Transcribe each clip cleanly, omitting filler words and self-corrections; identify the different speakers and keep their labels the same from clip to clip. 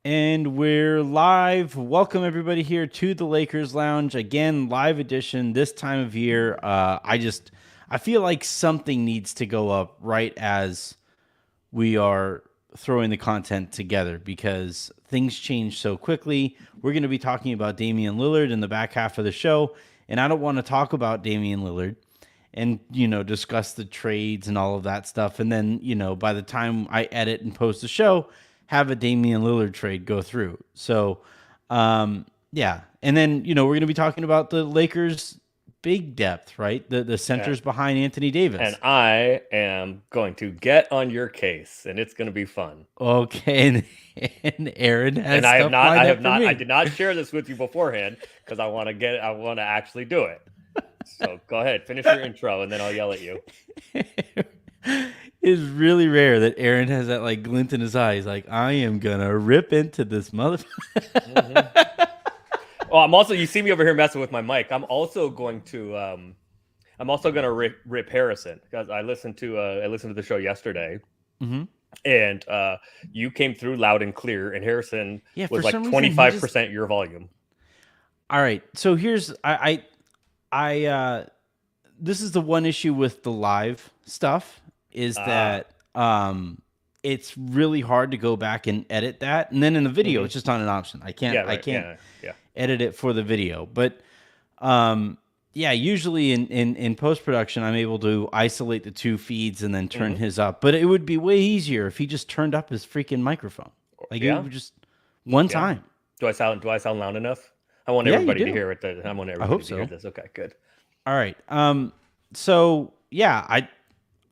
Speaker 1: And we're live. Welcome everybody here to the Lakers Lounge again, live edition. This time of year, I feel like something needs to go up right as we are throwing the content together because things change so quickly. We're going to be talking about Damian Lillard in the back half of the show, and I don't want to talk about Damian Lillard and discuss the trades and all of that stuff, and then by the time I edit and post the show, have a Damian Lillard trade go through. So yeah, and then we're going to be talking about the Lakers big depth, right? The
Speaker 2: And,
Speaker 1: centers behind Anthony Davis.
Speaker 2: and I am going to get on your case, and it's going to be fun.
Speaker 1: Okay, and Aaron
Speaker 2: And
Speaker 1: has stuff lined up for
Speaker 2: I
Speaker 1: me.
Speaker 2: did not share this with you beforehand because I want to actually do it. So go ahead, finish your intro, and then I'll yell at you.
Speaker 1: It's really rare that Aaron has that like glint in his eye. He's like, I am gonna rip into this motherfucker.
Speaker 2: Mm-hmm. Well, you see me over here messing with my mic. I'm also going to rip Harrison because I listened to the show yesterday.
Speaker 1: Mm-hmm.
Speaker 2: And you came through loud and clear, and Harrison was like 25% your volume.
Speaker 1: All right, so here's I this is the one issue with the live stuff is that it's really hard to go back and edit that, and then in the video it's just not an option. I can't edit it for the video, but yeah, usually in post-production, I'm able to isolate the two feeds and then turn his up. But it would be way easier if he just turned up his freaking microphone. Like it would just one time.
Speaker 2: Do I sound loud enough? I want everybody to hear it. I want everybody to hear this. Okay, good.
Speaker 1: All right. So yeah,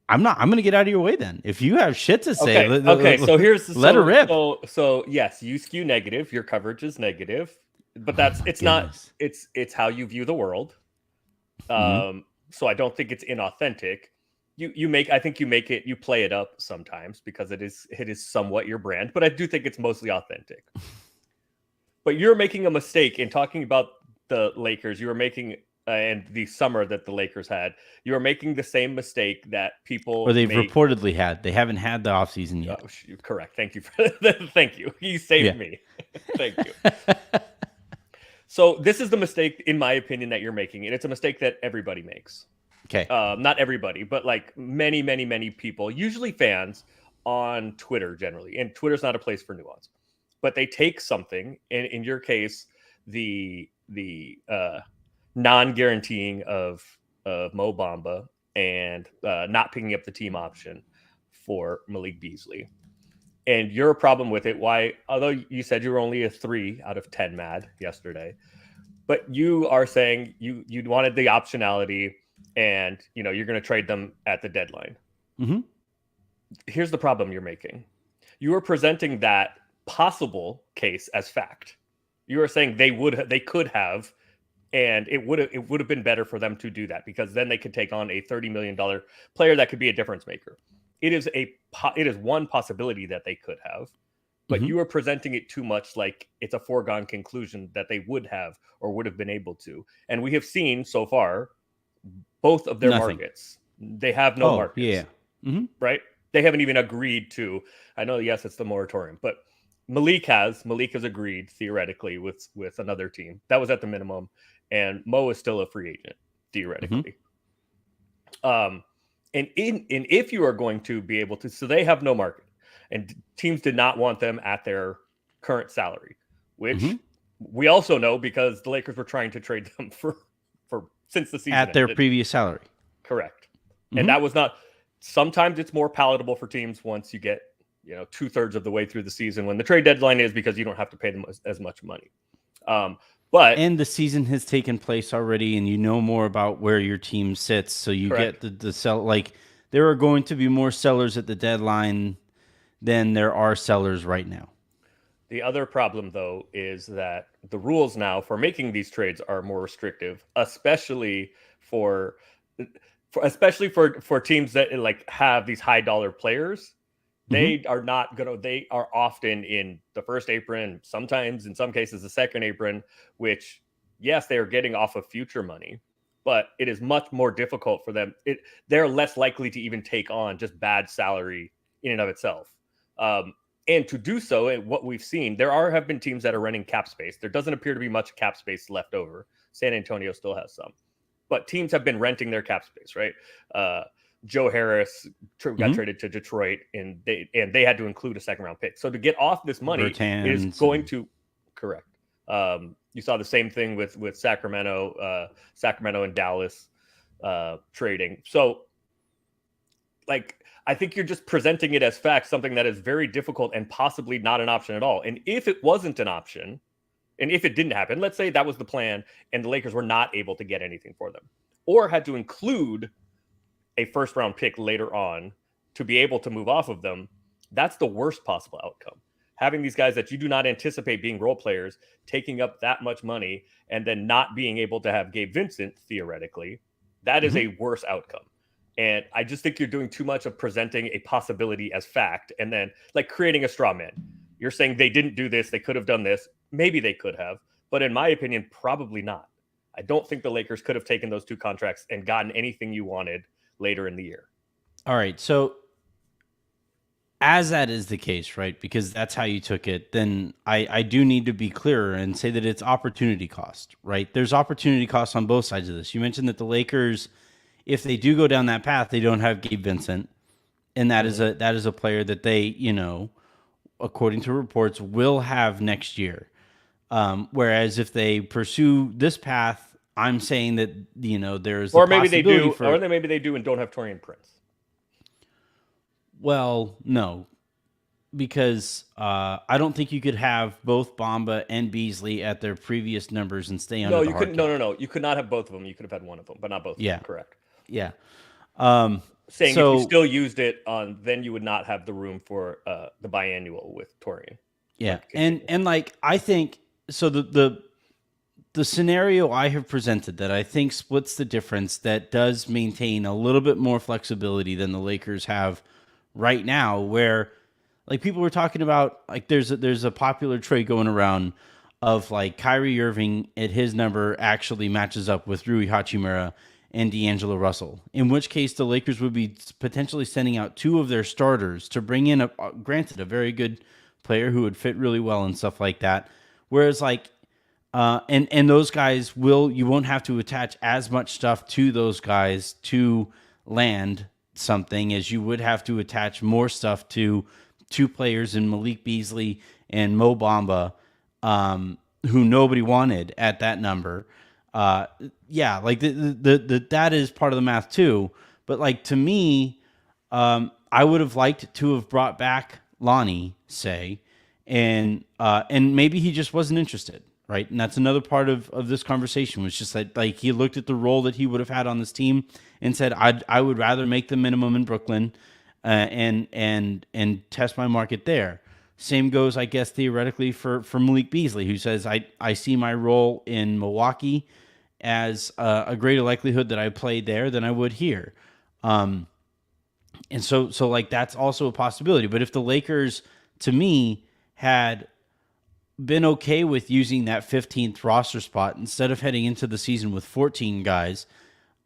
Speaker 1: I'm gonna get out of your way then. If you have shit to say,
Speaker 2: so
Speaker 1: let her rip.
Speaker 2: So yes, you skew negative. Your coverage is negative, but it's how you view the world. So I don't think it's inauthentic. You play it up sometimes because it is somewhat your brand, but I do think it's mostly authentic. But you're making a mistake in talking about the Lakers. You were making and the summer that the Lakers had. You are making the same mistake that people
Speaker 1: reportedly had. They haven't had the offseason yet.
Speaker 2: Oh, correct. Thank you thank you. You saved me. Thank you. So this is the mistake, in my opinion, that you're making, and it's a mistake that everybody makes.
Speaker 1: Okay.
Speaker 2: Not everybody, but like many, many, many people, usually fans on Twitter generally, and Twitter's not a place for nuance, but they take something, and in your case, the non-guaranteeing of Mo Bamba and not picking up the team option for Malik Beasley. And your problem with it, although you said you were only a 3 out of 10 mad yesterday, but you are saying you wanted the optionality and you're going to trade them at the deadline.
Speaker 1: Mm-hmm.
Speaker 2: Here's the problem you're making. You are presenting that possible case as fact. You are saying they could have, and it would have been better for them to do that because then they could take on a $30 million player that could be a difference maker. It is one possibility that they could have, but you are presenting it too much like it's a foregone conclusion that they would have or would have been able to. And we have seen so far both of their markets. They have no markets.
Speaker 1: Yeah. Mm-hmm.
Speaker 2: Right? They haven't even agreed to. I know, yes, it's the moratorium, but Malik has agreed theoretically with another team. That was at the minimum, and Mo is still a free agent theoretically. And if you are going to be able to, so they have no market, and teams did not want them at their current salary, which we also know because the Lakers were trying to trade them for since the season
Speaker 1: at their previous salary.
Speaker 2: Correct. And that was not. Sometimes it's more palatable for teams once you get 2/3 of the way through the season when the trade deadline is, because you don't have to pay them as much money. And
Speaker 1: the season has taken place already, and you know more about where your team sits, so you get the sell. Like there are going to be more sellers at the deadline than there are sellers right now.
Speaker 2: The other problem, though, is that the rules now for making these trades are more restrictive, especially for teams that like have these high dollar players. They are not going to, they are often in the first apron, sometimes in some cases the second apron, which, yes, they are getting off of future money, but it is much more difficult for them. They're less likely to even take on just bad salary in and of itself. And to do so, and what we've seen, have been teams that are running cap space. There doesn't appear to be much cap space left over. San Antonio still has some, but teams have been renting their cap space, right? Joe Harris got traded to Detroit, and they had to include a second round pick. So to get off this money, it is going to correct. You saw the same thing with Sacramento and Dallas trading. So, like, I think you're just presenting it as fact, something that is very difficult and possibly not an option at all. And if it wasn't an option, and if it didn't happen, let's say that was the plan and the Lakers were not able to get anything for them, or had to include a first round pick later on to be able to move off of them, that's the worst possible outcome. Having these guys that you do not anticipate being role players taking up that much money and then not being able to have Gabe Vincent, theoretically, that is a worse outcome. And I just think you're doing too much of presenting a possibility as fact and then like creating a straw man. You're saying they didn't do this, they could have done this. Maybe they could have, but in my opinion, probably not. I don't think the Lakers could have taken those two contracts and gotten anything you wanted later in the year.
Speaker 1: All right. So as that is the case, right, because that's how you took it, then I do need to be clearer and say that it's opportunity cost, right? There's opportunity cost on both sides of this. You mentioned that the Lakers, if they do go down that path, they don't have Gabe Vincent, and that is a player that they, you know, according to reports, will have next year. Whereas if they pursue this path, I'm saying that, you know, there's
Speaker 2: or maybe they do, or maybe they do and don't have Taurean Prince.
Speaker 1: Well, no, because I don't think you could have both Bamba and Beasley at their previous numbers and stay under.
Speaker 2: No, you couldn't. No. You could not have both of them. You could have had one of them, but not both. Yeah, of them. Correct.
Speaker 1: Yeah.
Speaker 2: Saying so, if you still used it on, then you would not have the room for the biannual with Taurean.
Speaker 1: Yeah, and like I think so. The scenario I have presented that I think splits the difference, that does maintain a little bit more flexibility than the Lakers have right now, where like people were talking about, like there's a popular trade going around of like Kyrie Irving at his number actually matches up with Rui Hachimura and D'Angelo Russell, in which case the Lakers would be potentially sending out two of their starters to bring in granted a very good player who would fit really well and stuff like that. Whereas like and those guys you won't have to attach as much stuff to those guys to land something as you would have to attach more stuff to two players in Malik Beasley and Mo Bamba, who nobody wanted at that number. Yeah, like that is part of the math too. But like to me, I would have liked to have brought back Lonnie, say, and maybe he just wasn't interested. Right. And that's another part of this conversation, was just that like he looked at the role that he would have had on this team and said, I would rather make the minimum in Brooklyn and test my market there. Same goes, I guess, theoretically for Malik Beasley, who says, I see my role in Milwaukee as a greater likelihood that I play there than I would here. And so like that's also a possibility. But if the Lakers, to me, had been okay with using that 15th roster spot instead of heading into the season with 14 guys,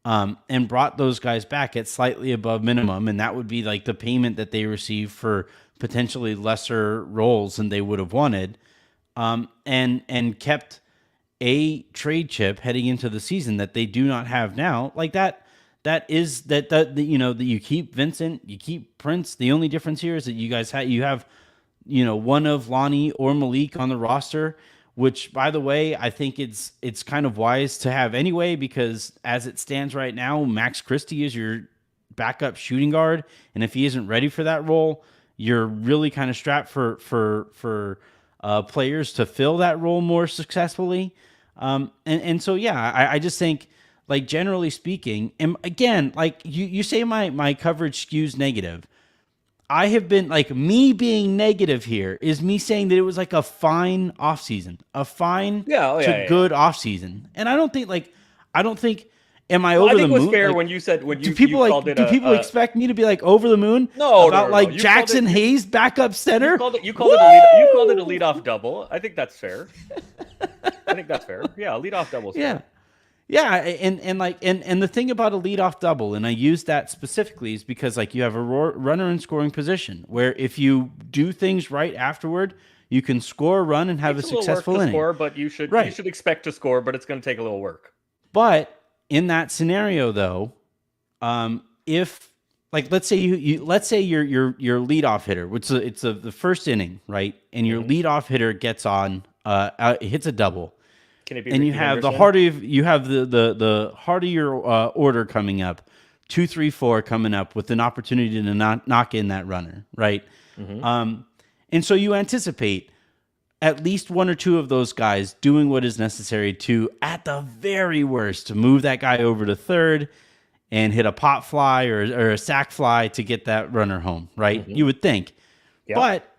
Speaker 1: and brought those guys back at slightly above minimum, and that would be like the payment that they receive for potentially lesser roles than they would have wanted, and kept a trade chip heading into the season that they do not have now, like that you know, that you keep Vincent, you keep Prince. The only difference here is that you have you know, one of Lonnie or Malik on the roster, which, by the way, I think it's kind of wise to have anyway, because as it stands right now, Max Christie is your backup shooting guard, and if he isn't ready for that role, you're really kind of strapped for players to fill that role more successfully. And so, yeah, I just think, like, generally speaking, and again, like you say my coverage skews negative. I have been, like, me being negative here is me saying that it was like a fine offseason, a fine to good offseason. And I don't think, am I over the moon? I think
Speaker 2: it was fair like, when you said,
Speaker 1: do people expect me to be like over the moon about like Jackson Hayes backup center?
Speaker 2: You called it a leadoff double. I think that's fair. Yeah, a leadoff double.
Speaker 1: Yeah. Yeah, and the thing about a leadoff double, and I use that specifically, is because like you have a runner in scoring position where if you do things right afterward, you can score a run and have a
Speaker 2: Takes a little work
Speaker 1: successful
Speaker 2: to
Speaker 1: inning.
Speaker 2: score, but you
Speaker 1: Right.
Speaker 2: should expect to score, but it's going to take a little work.
Speaker 1: But in that scenario, though, if like let's say let's say your leadoff hitter, which it's the first inning, right, and your leadoff hitter gets on, hits a double.
Speaker 2: Can it be
Speaker 1: And you
Speaker 2: Ricky
Speaker 1: have the
Speaker 2: Henderson?
Speaker 1: heart of the heart of your order coming up, 2, 3, 4 coming up with an opportunity to not knock in that runner, right? And so you anticipate at least one or two of those guys doing what is necessary to, at the very worst, to move that guy over to third and hit a pop fly or a sac fly to get that runner home, right? You would think,
Speaker 2: Yeah.
Speaker 1: but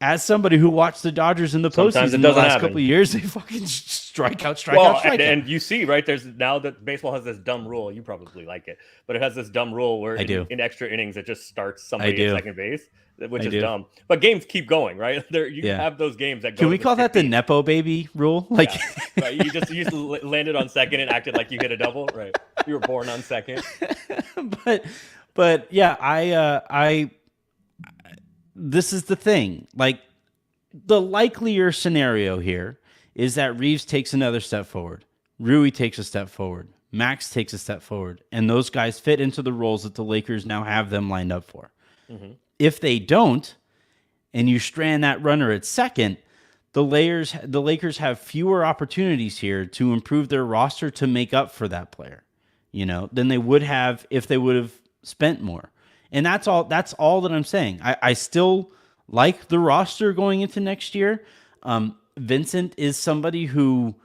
Speaker 1: as somebody who watched the Dodgers in the
Speaker 2: Sometimes it
Speaker 1: postseason the
Speaker 2: doesn't
Speaker 1: last
Speaker 2: happen.
Speaker 1: couple of years, they fucking strike out.
Speaker 2: And you see, right? There's now that baseball has this dumb rule. You probably like it, but it has this dumb rule where in extra innings it just starts somebody at second base, which is dumb. But games keep going, right? There you have those games that go.
Speaker 1: Can we call that the Nepo baby rule? Like,
Speaker 2: right? You just landed on second and acted like you hit a double, right? You were born on second.
Speaker 1: but yeah, I this is the thing. Like, the likelier scenario here is that Reeves takes another step forward, Rui takes a step forward, Max takes a step forward, and those guys fit into the roles that the Lakers now have them lined up for. If they don't, and you strand that runner at second, the Lakers have fewer opportunities here to improve their roster to make up for that player, than they would have if they would have spent more. And that's all that I'm saying. I still like the roster going into next year. Vincent is somebody who,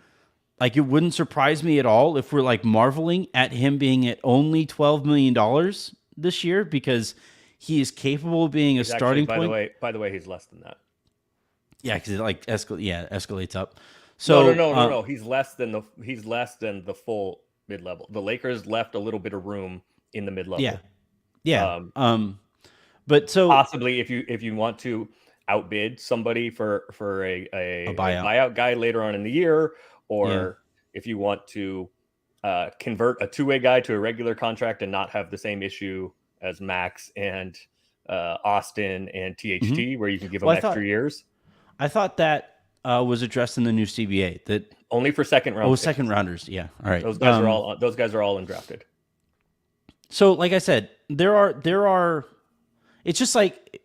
Speaker 1: like, it wouldn't surprise me at all if we're like marveling at him being at only $12 million this year, because he is capable of being a starting point.
Speaker 2: By the way, he's less than that.
Speaker 1: Yeah, because it like escalates up. So
Speaker 2: no. He's less than the full mid level. The Lakers left a little bit of room in the mid level.
Speaker 1: Yeah. But so
Speaker 2: possibly if you want to outbid somebody for a buyout guy later on in the year, or if you want to convert a two-way guy to a regular contract and not have the same issue as Max and Austin and THT, where you can give them extra years.
Speaker 1: I thought that was addressed in the new CBA, that
Speaker 2: only for second round.
Speaker 1: Second rounders. Yeah. All right.
Speaker 2: Those guys are all undrafted.
Speaker 1: So, like I said, there are. It's just like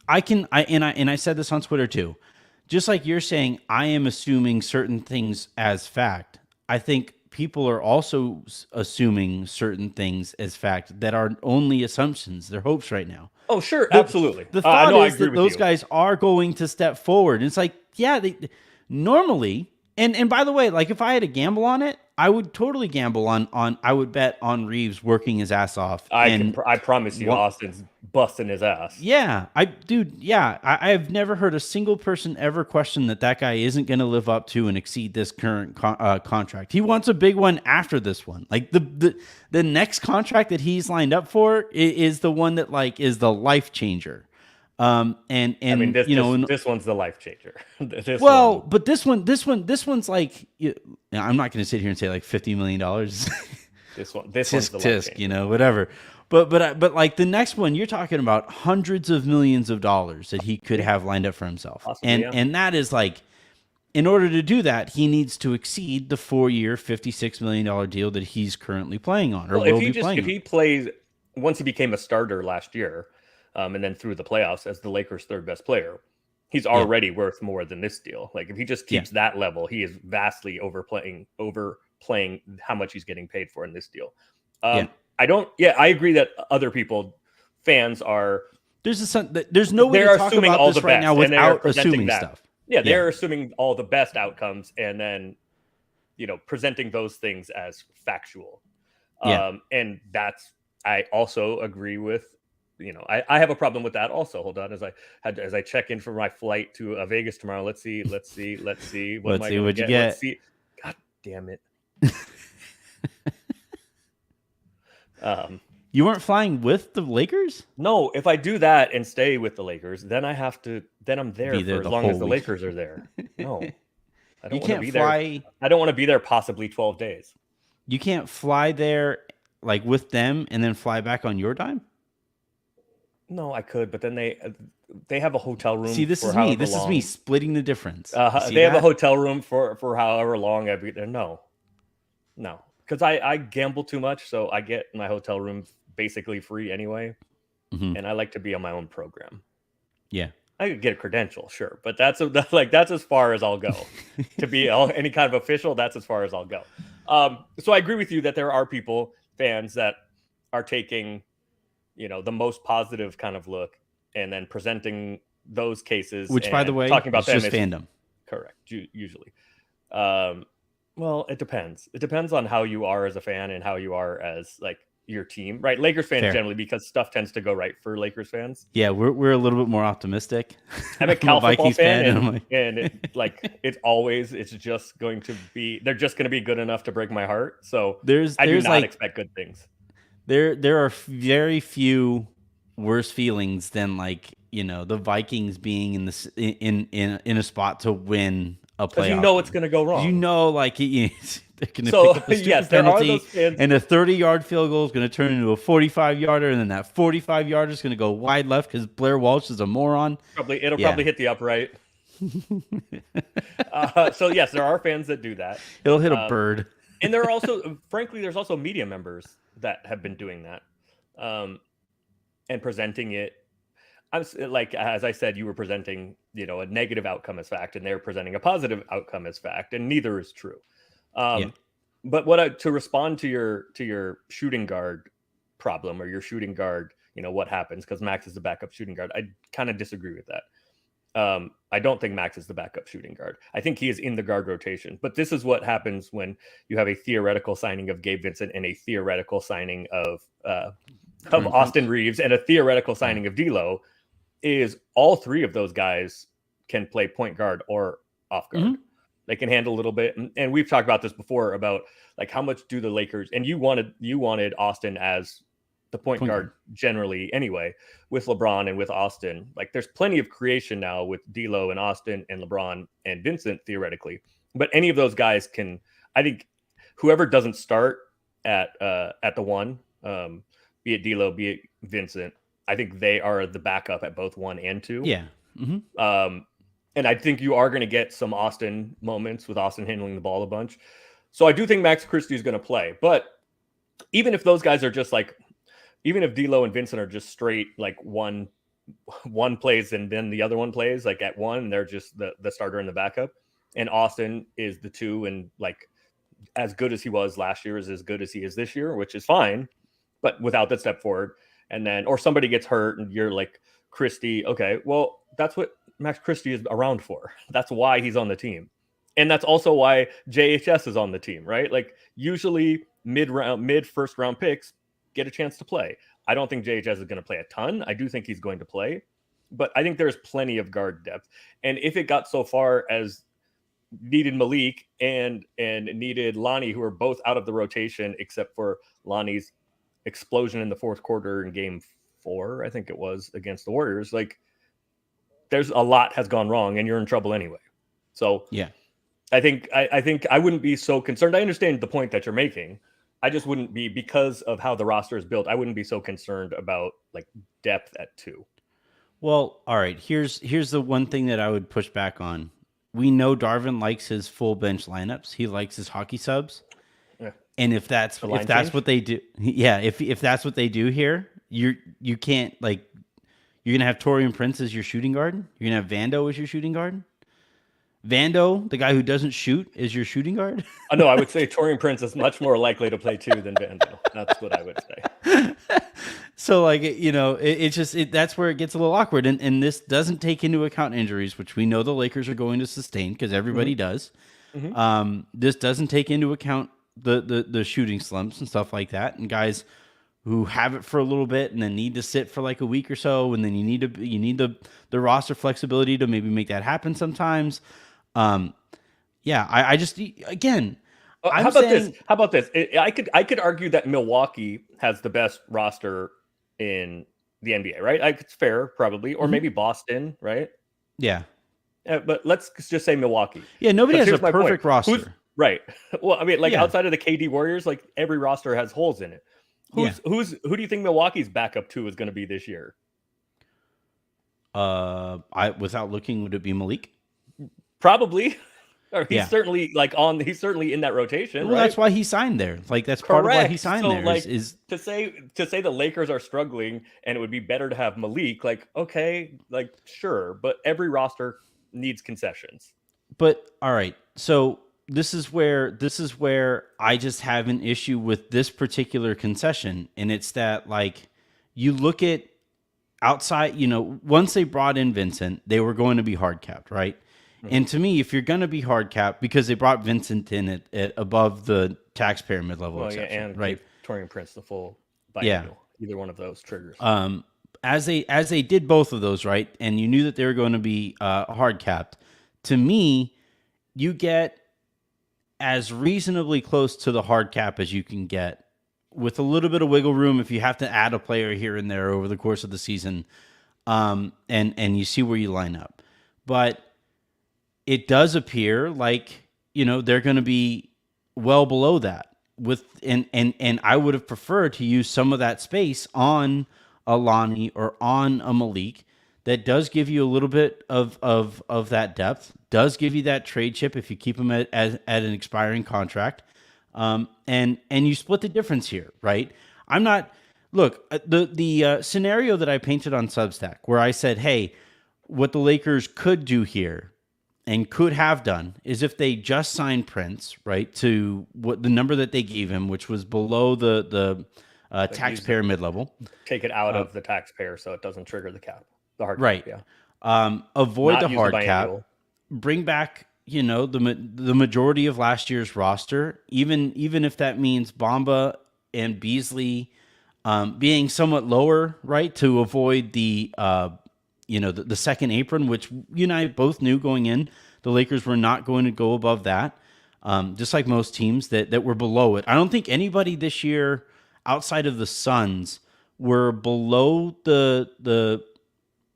Speaker 1: I said this on Twitter too. Just like you're saying, I am assuming certain things as fact. I think people are also assuming certain things as fact that are only assumptions. They're hopes right now.
Speaker 2: Oh, sure, absolutely.
Speaker 1: The thought is that those guys are going to step forward. And it's like, yeah, they normally. And by the way, like, if I had to gamble on it, I would totally gamble on I would bet on Reeves working his ass off.
Speaker 2: I promise you, Austin's busting his ass.
Speaker 1: Yeah, I've never heard a single person ever question that guy isn't going to live up to and exceed this current contract. He wants a big one after this one. Like, the next contract that he's lined up for is the one that, like, is the life changer. And I mean,
Speaker 2: this one's the life changer.
Speaker 1: But this one's like, I'm not going to sit here and say like $50 million.
Speaker 2: this one's the life changer.
Speaker 1: Whatever. But like the next one, you're talking about hundreds of millions of dollars that he could have lined up for himself. Possibly, and that is like, in order to do that, he needs to exceed the 4-year, $56 million deal that he's currently playing on,
Speaker 2: if he plays, once he became a starter last year, and then through the playoffs as the Lakers' third best player, he's already worth more than this deal. Like, if he just keeps that level, he is vastly overplaying how much he's getting paid for in this deal. I agree that other fans are.
Speaker 1: There's no way to talk about this right now without assuming stuff.
Speaker 2: Yeah, they're assuming all the best outcomes and then, presenting those things as factual. And I also agree with. I have a problem with that also. Hold on, as I check in for my flight to Vegas tomorrow. Let's see. What am I going to get? Let's see. God damn it.
Speaker 1: You weren't flying with the Lakers?
Speaker 2: No, if I do that and stay with the Lakers, then I'm there for as long as the Lakers are there. No. I don't
Speaker 1: You
Speaker 2: want to
Speaker 1: can't
Speaker 2: be
Speaker 1: fly.
Speaker 2: there. I don't want to be there possibly 12 days.
Speaker 1: You can't fly there like with them and then fly back on your dime.
Speaker 2: No, I could, but then they have a hotel room.
Speaker 1: See, this
Speaker 2: for
Speaker 1: is me.
Speaker 2: however
Speaker 1: This is
Speaker 2: long.
Speaker 1: me splitting the difference. You see
Speaker 2: They have
Speaker 1: that?
Speaker 2: a hotel room for however long I'd be there. No, because I gamble too much, so I get my hotel room basically free anyway, and I like to be on my own program.
Speaker 1: Yeah.
Speaker 2: I could get a credential, sure, but that's as far as I'll go. To be any kind of official, that's as far as I'll go. So I agree with you that there are fans that are taking, the most positive kind of look and then presenting those cases.
Speaker 1: Which, by the way,
Speaker 2: talking about
Speaker 1: is
Speaker 2: them
Speaker 1: just fandom.
Speaker 2: Correct, usually. Well, it depends. It depends on how you are as a fan and how you are as like your team, right? Lakers fans generally, because stuff tends to go right for Lakers fans.
Speaker 1: Yeah, we're a little bit more optimistic.
Speaker 2: I'm a Cal football fan,
Speaker 1: and
Speaker 2: it's just going to be, they're just going to be good enough to break my heart. So
Speaker 1: I
Speaker 2: do not expect good things.
Speaker 1: There are very few worse feelings than the Vikings being in this in a spot to win a playoff.
Speaker 2: It's going to go wrong.
Speaker 1: They're going to pick up a stupid penalty, and a 30-yard field goal is going to turn into a 45-yarder, and then that 45-yarder is going to go wide left because Blair Walsh is a moron.
Speaker 2: It'll probably hit the upright. So yes, there are fans that do that.
Speaker 1: It'll hit a bird.
Speaker 2: And there are also, frankly, there's also media members that have been doing that, and presenting it. As I said, you were presenting, a negative outcome as fact, and they're presenting a positive outcome as fact, and neither is true. But to respond to your shooting guard problem or your shooting guard, what happens because Max is the backup shooting guard. I kind of disagree with that. I don't think Max is the backup shooting guard. I think he is in the guard rotation. But this is what happens when you have a theoretical signing of Gabe Vincent and a theoretical signing of Austin Reeves and a theoretical signing of D'Lo. Is all three of those guys can play point guard or off guard. They can handle a little bit. And we've talked about this before about like how much do the Lakers, and you wanted Austin as the point guard generally anyway, with LeBron and with Austin. Like there's plenty of creation now with D'Lo and Austin and LeBron and Vincent theoretically. But any of those guys can, I think whoever doesn't start at the one, be it D'Lo, be it Vincent, I think they are the backup at both 1 and 2.
Speaker 1: Yeah.
Speaker 2: And I think you are going to get some Austin moments with Austin handling the ball a bunch. So I do think Max Christie is going to play. But even if those guys are just even if D'Lo and Vincent are just straight, like one plays and then the other one plays, like at 1, and they're just the starter and the backup. And Austin is the 2, and like as good as he was last year is as good as he is this year, which is fine. But without that step forward. And then, or somebody gets hurt and you're like, Christie, okay, well, that's what Max Christie is around for. That's why he's on the team. And that's also why JHS is on the team, right? Like usually mid first round picks get a chance to play. I don't think JHS is going to play a ton. I do think he's going to play, but I think there's plenty of guard depth. And if it got so far as needed Malik and needed Lonnie, who are both out of the rotation, except for Lonnie's explosion in the fourth quarter in game 4, I think it was, against the Warriors. Like there's a lot has gone wrong and you're in trouble anyway. So
Speaker 1: yeah,
Speaker 2: I think I wouldn't be so concerned. I understand the point that you're making. I just wouldn't be, because of how the roster is built, I wouldn't be so concerned about like depth at 2.
Speaker 1: Well, all right. Here's the one thing that I would push back on. We know Darvin likes his full bench lineups. He likes his hockey subs. Yeah. And if that's what they do, if that's what they do here, you can't, like, you're gonna have Taurean Prince as your shooting guard. You're gonna have Vando as your shooting guard. Vando, the guy who doesn't shoot, is your shooting guard.
Speaker 2: No, I would say Taurean Prince is much more likely to play 2 than Vando. That's what I would say.
Speaker 1: So, like, that's where it gets a little awkward. And this doesn't take into account injuries, which we know the Lakers are going to sustain because everybody does. This doesn't take into account the shooting slumps and stuff like that, and guys who have it for a little bit and then need to sit for like a week or so, and then you need the roster flexibility to maybe make that happen sometimes. I just, again,
Speaker 2: how about this? I could argue that Milwaukee has the best roster in the NBA, right? It's fair, probably, or maybe Boston, right?
Speaker 1: Yeah.
Speaker 2: But let's just say Milwaukee.
Speaker 1: Yeah, nobody has a
Speaker 2: Here's my point.
Speaker 1: perfect roster.
Speaker 2: Right. Well, I mean, like
Speaker 1: Yeah.
Speaker 2: outside of the KD Warriors, like every roster has holes in it. Who do you think Milwaukee's backup two is going to be this year?
Speaker 1: Without looking, would it be Malik?
Speaker 2: Probably. Or he's
Speaker 1: Yeah.
Speaker 2: certainly he's certainly in that rotation.
Speaker 1: Well,
Speaker 2: right?
Speaker 1: that's why he signed there. Like that's
Speaker 2: Correct.
Speaker 1: part of why he signed
Speaker 2: So,
Speaker 1: there.
Speaker 2: like,
Speaker 1: Is
Speaker 2: to say the Lakers are struggling and it would be better to have Malik. Like, okay, like sure, but every roster needs concessions.
Speaker 1: but all right. So this is where I just have an issue with this particular concession, and it's that like you look at outside. Once they brought in Vincent, they were going to be hard capped, right? And to me, if you're going to be hard capped, because they brought Vincent in at above the taxpayer mid-level exception,
Speaker 2: and
Speaker 1: right?
Speaker 2: Torian Prince the full biennial. Either one of those triggers.
Speaker 1: As they did both of those, right? And you knew that they were going to be hard capped. To me, you get as reasonably close to the hard cap as you can get, with a little bit of wiggle room if you have to add a player here and there over the course of the season, and you see where you line up. But it does appear like they're going to be well below that. And I would have preferred to use some of that space on a Lonnie or on a Malik. That does give you a little bit of that depth. Does give you that trade chip if you keep him at an expiring contract. And you split the difference here, right? I'm not. Look, the scenario that I painted on Substack, where I said, hey, what the Lakers could do here and could have done is if they just signed Prince, right, to what the number that they gave him, which was below the taxpayer mid-level.
Speaker 2: Take it out of the taxpayer so it doesn't trigger the cap. The hard
Speaker 1: right.
Speaker 2: cap, yeah.
Speaker 1: Avoid
Speaker 2: Not
Speaker 1: the
Speaker 2: use
Speaker 1: hard
Speaker 2: the
Speaker 1: cap.
Speaker 2: biannual.
Speaker 1: Bring back, the majority of last year's roster, even if that means Bamba and Beasley being somewhat lower, right, to avoid the the second apron, which you and I both knew going in, the Lakers were not going to go above that, just like most teams that were below it. I don't think anybody this year outside of the Suns were below the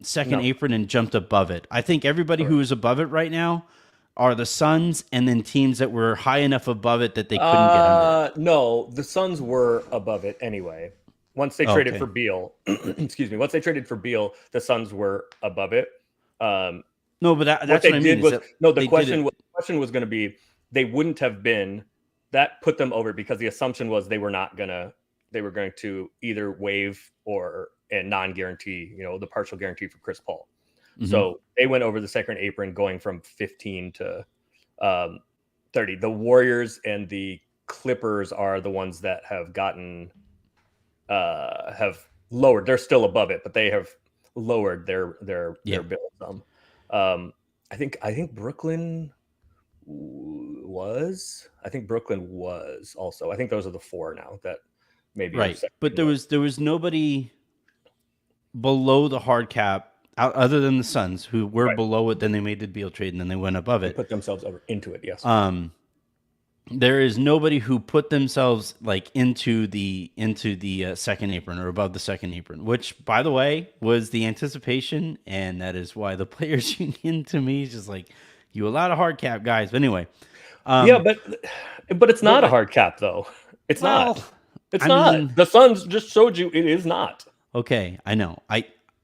Speaker 1: second apron and jumped above it. I think everybody who is above it right now are the Suns, and then teams that were high enough above it that they couldn't get under it.
Speaker 2: No, the Suns were above it anyway. Once they traded for Beal, excuse me. Once they traded for Beal, the Suns were above it.
Speaker 1: No, but that's what I mean.
Speaker 2: The question was going to be they wouldn't have been. That put them over because the assumption was they were going to either waive and non-guarantee, the partial guarantee for Chris Paul. Mm-hmm. So they went over the second apron, going from 15 to 30. The Warriors and the Clippers are the ones that have gotten have lowered. They're still above it, but they have lowered their bill some. I think Brooklyn was. I think Brooklyn was also. I think those are the four now that maybe
Speaker 1: right. But there was nobody below the hard cap other than the Suns who were below it. Then they made the Beal trade and then they went above it.
Speaker 2: Put themselves into it. Yes.
Speaker 1: There is nobody who put themselves like into the second apron or above the second apron, which, by the way, was the anticipation, and that is why the players' union to me is just like, you allowed a hard cap, guys. But anyway,
Speaker 2: but it's not a hard cap though. It's not. It's not. The Suns just showed you it is not.
Speaker 1: Okay, I know.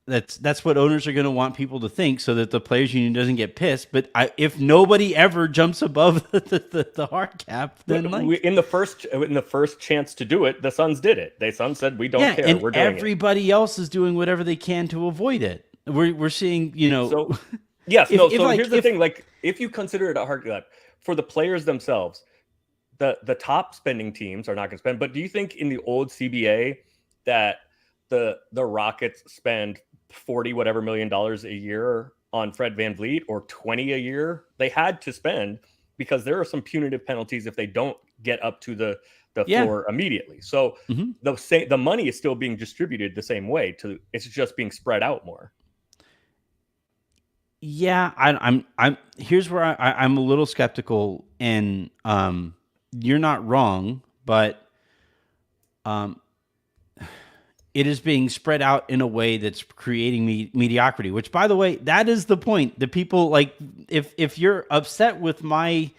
Speaker 1: That's what owners are going to want people to think, so that the players' union doesn't get pissed. But if nobody ever jumps above the hard cap, then
Speaker 2: in the first chance to do it, the Suns did it. The Suns said, "We don't care.
Speaker 1: And
Speaker 2: we're doing
Speaker 1: everybody else is doing whatever they can to avoid it. We're seeing,
Speaker 2: So yes, here's the thing: like, if you consider it a hard cap for the players themselves, the top spending teams are not going to spend. But do you think in the old CBA that the Rockets spend $40 whatever million a year on Fred VanVleet or 20 a year? They had to spend because there are some punitive penalties if they don't get up to the floor immediately. So the money is still being distributed the same way. It's just being spread out more.
Speaker 1: Yeah, I'm here's where I'm a little skeptical, and you're not wrong, but it is being spread out in a way that's creating mediocrity, which, by the way, that is the point. The people, like, if you're upset with my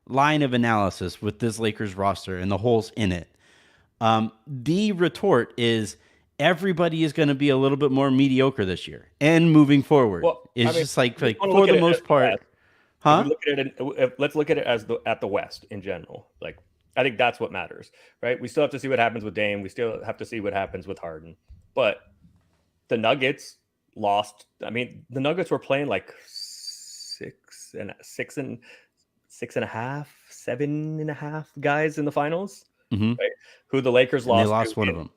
Speaker 1: line of analysis with this Lakers roster and the holes in it, the retort is everybody is going to be a little bit more mediocre this year and moving forward.
Speaker 2: Well,
Speaker 1: It's
Speaker 2: I mean,
Speaker 1: just like
Speaker 2: wanna
Speaker 1: for
Speaker 2: look at
Speaker 1: the
Speaker 2: it
Speaker 1: most
Speaker 2: as
Speaker 1: part,
Speaker 2: West. If
Speaker 1: huh?
Speaker 2: we look at it, let's look at it as at the West in general. Like, I think that's what matters, right? We still have to see what happens with Dame. We still have to see what happens with Harden. But the Nuggets lost. I mean, the Nuggets were playing like 7.5 guys in the finals,
Speaker 1: Mm-hmm.
Speaker 2: right? Who the Lakers
Speaker 1: And they
Speaker 2: lost.
Speaker 1: lost one of them.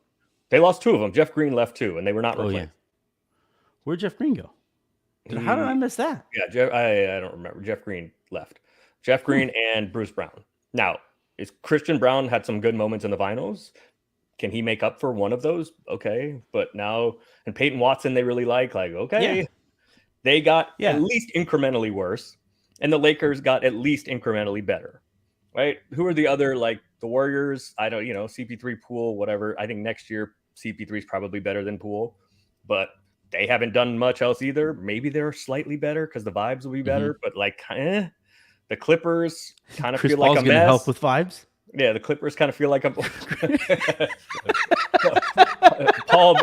Speaker 2: They lost two of them. Jeff Green left too, and they were not
Speaker 1: Oh
Speaker 2: replaced.
Speaker 1: yeah, where'd Jeff Green go? How did I miss that?
Speaker 2: Yeah, I don't remember. Jeff Green left. Jeff Green and Bruce Brown. Now, is Christian Brown had some good moments in the finals? Can he make up for one of those? Okay, but now and Peyton Watson they really like okay,
Speaker 1: Yeah.
Speaker 2: they got
Speaker 1: Yeah.
Speaker 2: at least incrementally worse, and the Lakers got at least incrementally better, right? Who are the other, like the Warriors? I don't, CP3, Poole, whatever. I think next year CP3 is probably better than Poole, but they haven't done much else either. Maybe they're slightly better because the vibes will be better, but like, the Clippers kind of
Speaker 1: Chris
Speaker 2: feel
Speaker 1: Paul's
Speaker 2: like a
Speaker 1: going to
Speaker 2: mess.
Speaker 1: help with vibes.
Speaker 2: Yeah, the Clippers kind of feel like a Paul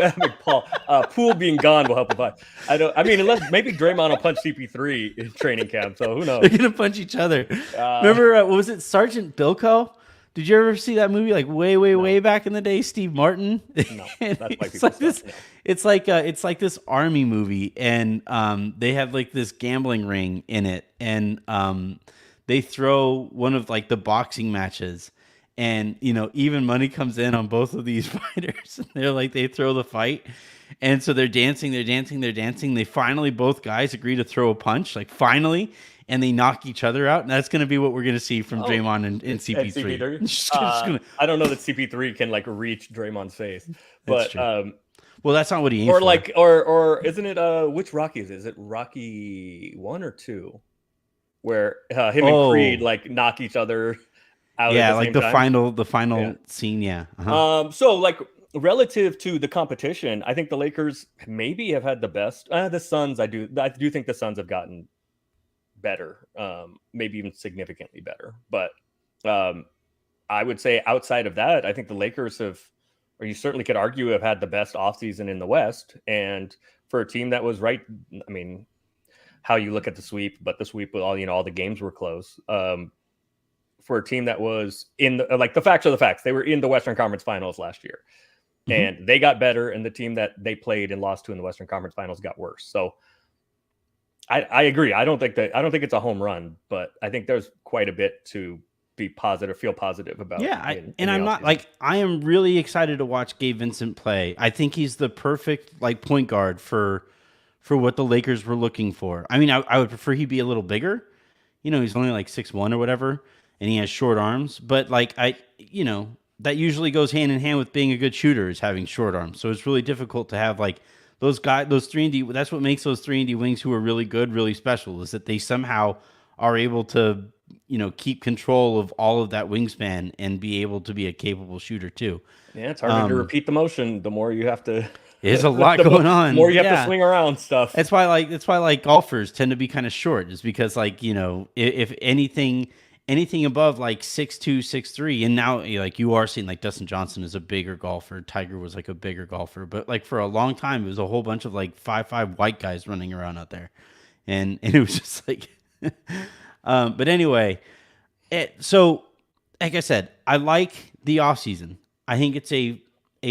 Speaker 2: Poole being gone will help with vibes. I mean, unless maybe Draymond will punch CP3 in training camp. So who knows?
Speaker 1: They're gonna punch each other. Remember, what was it, Sergeant Bilko? Did you ever see that movie? Like way back in the day, Steve Martin.
Speaker 2: No, that's why
Speaker 1: it's
Speaker 2: people
Speaker 1: like this.
Speaker 2: no.
Speaker 1: It's like this army movie, and they have like this gambling ring in it, and they throw one of like the boxing matches, and even money comes in on both of these fighters. They throw the fight, and so they're dancing. They finally, both guys agree to throw a punch, like finally. And they knock each other out, and that's going to be what we're going to see from Draymond and CP3.
Speaker 2: CP3. I don't know that CP3 can like reach Draymond's face, but
Speaker 1: well, that's not what he aimed
Speaker 2: or
Speaker 1: for.
Speaker 2: like or isn't it which Rocky is it? Is it Rocky 1 or 2, where him and Creed like knock each other out?
Speaker 1: Yeah,
Speaker 2: at the
Speaker 1: like
Speaker 2: same
Speaker 1: the
Speaker 2: time?
Speaker 1: final scene. Yeah.
Speaker 2: So like relative to the competition, I think the Lakers maybe have had the best. The Suns, I do think the Suns have gotten better, maybe even significantly better. But I would say outside of that, I think the Lakers have, or you certainly could argue, have had the best offseason in the West. And for a team that was right, I mean, how you look at the sweep, but the sweep with all the games were close. For a team that was in the facts are the facts. They were in the Western Conference Finals last year, and they got better. And the team that they played and lost to in the Western Conference Finals got worse. So I agree. I don't think it's a home run, but I think there's quite a bit to be positive, feel positive about.
Speaker 1: Yeah, I am really excited to watch Gabe Vincent play. I think he's the perfect point guard for what the Lakers were looking for. I mean, I would prefer he be a little bigger. He's only like 6'1" or whatever, and he has short arms. But that usually goes hand in hand with being a good shooter, is having short arms. So it's really difficult to have those 3-and-D. That's what makes those 3-and-D wings who are really good, really special, is that they somehow are able to, keep control of all of that wingspan and be able to be a capable shooter too.
Speaker 2: Yeah, it's harder to repeat the motion. The more you have to.
Speaker 1: There's a lot going on.
Speaker 2: The more you have to swing around stuff.
Speaker 1: That's why golfers tend to be kind of short, is because if anything above 6'2", 6'3", and now you are seeing Dustin Johnson is a bigger golfer. Tiger was a bigger golfer, but for a long time it was a whole bunch of 5'5" white guys running around out there, and it was just but anyway, so like I said, I like the offseason. I think it's a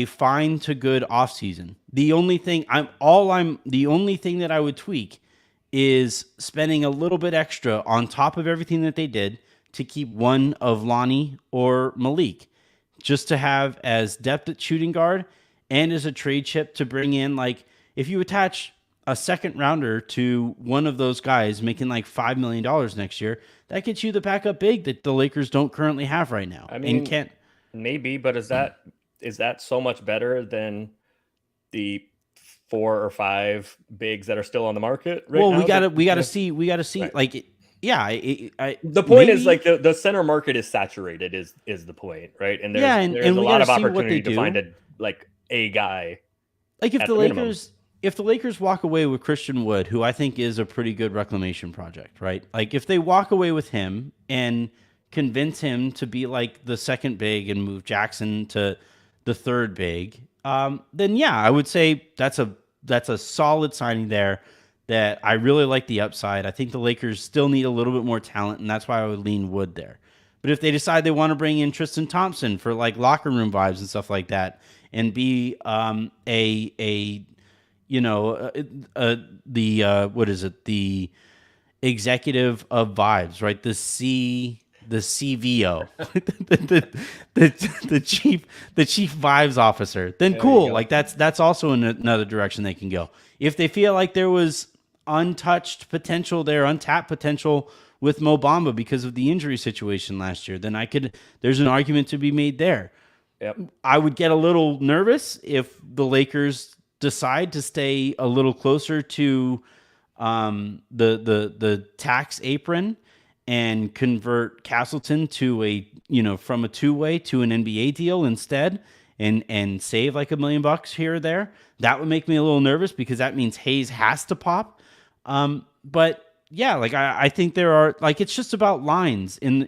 Speaker 1: fine to good offseason. The only thing that I would tweak is spending a little bit extra on top of everything that they did to keep one of Lonnie or Malik, just to have as depth at shooting guard and as a trade chip to bring in, if you attach a second rounder to one of those guys making $5 million next year, that gets you the backup big that the Lakers don't currently have right now.
Speaker 2: I mean,
Speaker 1: and can't
Speaker 2: maybe, but is that so much better than the 4 or 5 bigs that are still on the market right now?
Speaker 1: we gotta see right.
Speaker 2: The point is the center market is saturated is the point, right? And there's a lot of opportunity to find a guy
Speaker 1: like
Speaker 2: at the minimum.
Speaker 1: if the Lakers walk away with Christian Wood, who I think is a pretty good reclamation project, right? Like if they walk away with him and convince him to be like the second big and move Jackson to the third big, then yeah, I would say that's a solid signing there. That I really like the upside. I think the Lakers still need a little bit more talent, and that's why I would lean Wood there. But if they decide they want to bring in Tristan Thompson for like locker room vibes and stuff like that, and be a you know the what is it, the executive of vibes, right? The CVO, the chief vibes officer, then
Speaker 2: There you
Speaker 1: cool.
Speaker 2: go.
Speaker 1: Like that's also another direction they can go. If they feel like there was untouched potential there, untapped potential with Mo Bamba because of the injury situation last year, then there's an argument to be made there.
Speaker 2: Yep.
Speaker 1: I would get a little nervous if the Lakers decide to stay a little closer to the tax apron and convert Castleton to from a two-way to an NBA deal instead, and save like $1 million here or there. That would make me a little nervous because that means Hayes has to pop. But yeah, like I think there are, like, it's just about lines in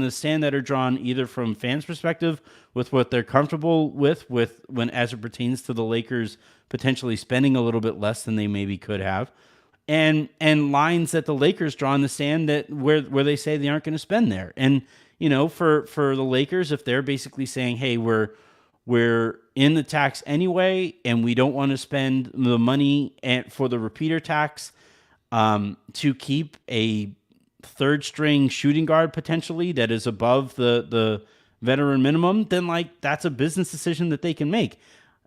Speaker 1: the stand that are drawn either from fans' perspective with what they're comfortable with when as it pertains to the Lakers potentially spending a little bit less than they maybe could have, and lines that the Lakers draw in the sand that where they say they aren't going to spend there. And for the Lakers, if they're basically saying, hey, we're in the tax anyway, and we don't want to spend the money for the repeater tax to keep a third string shooting guard potentially that is above the veteran minimum, then like that's a business decision that they can make.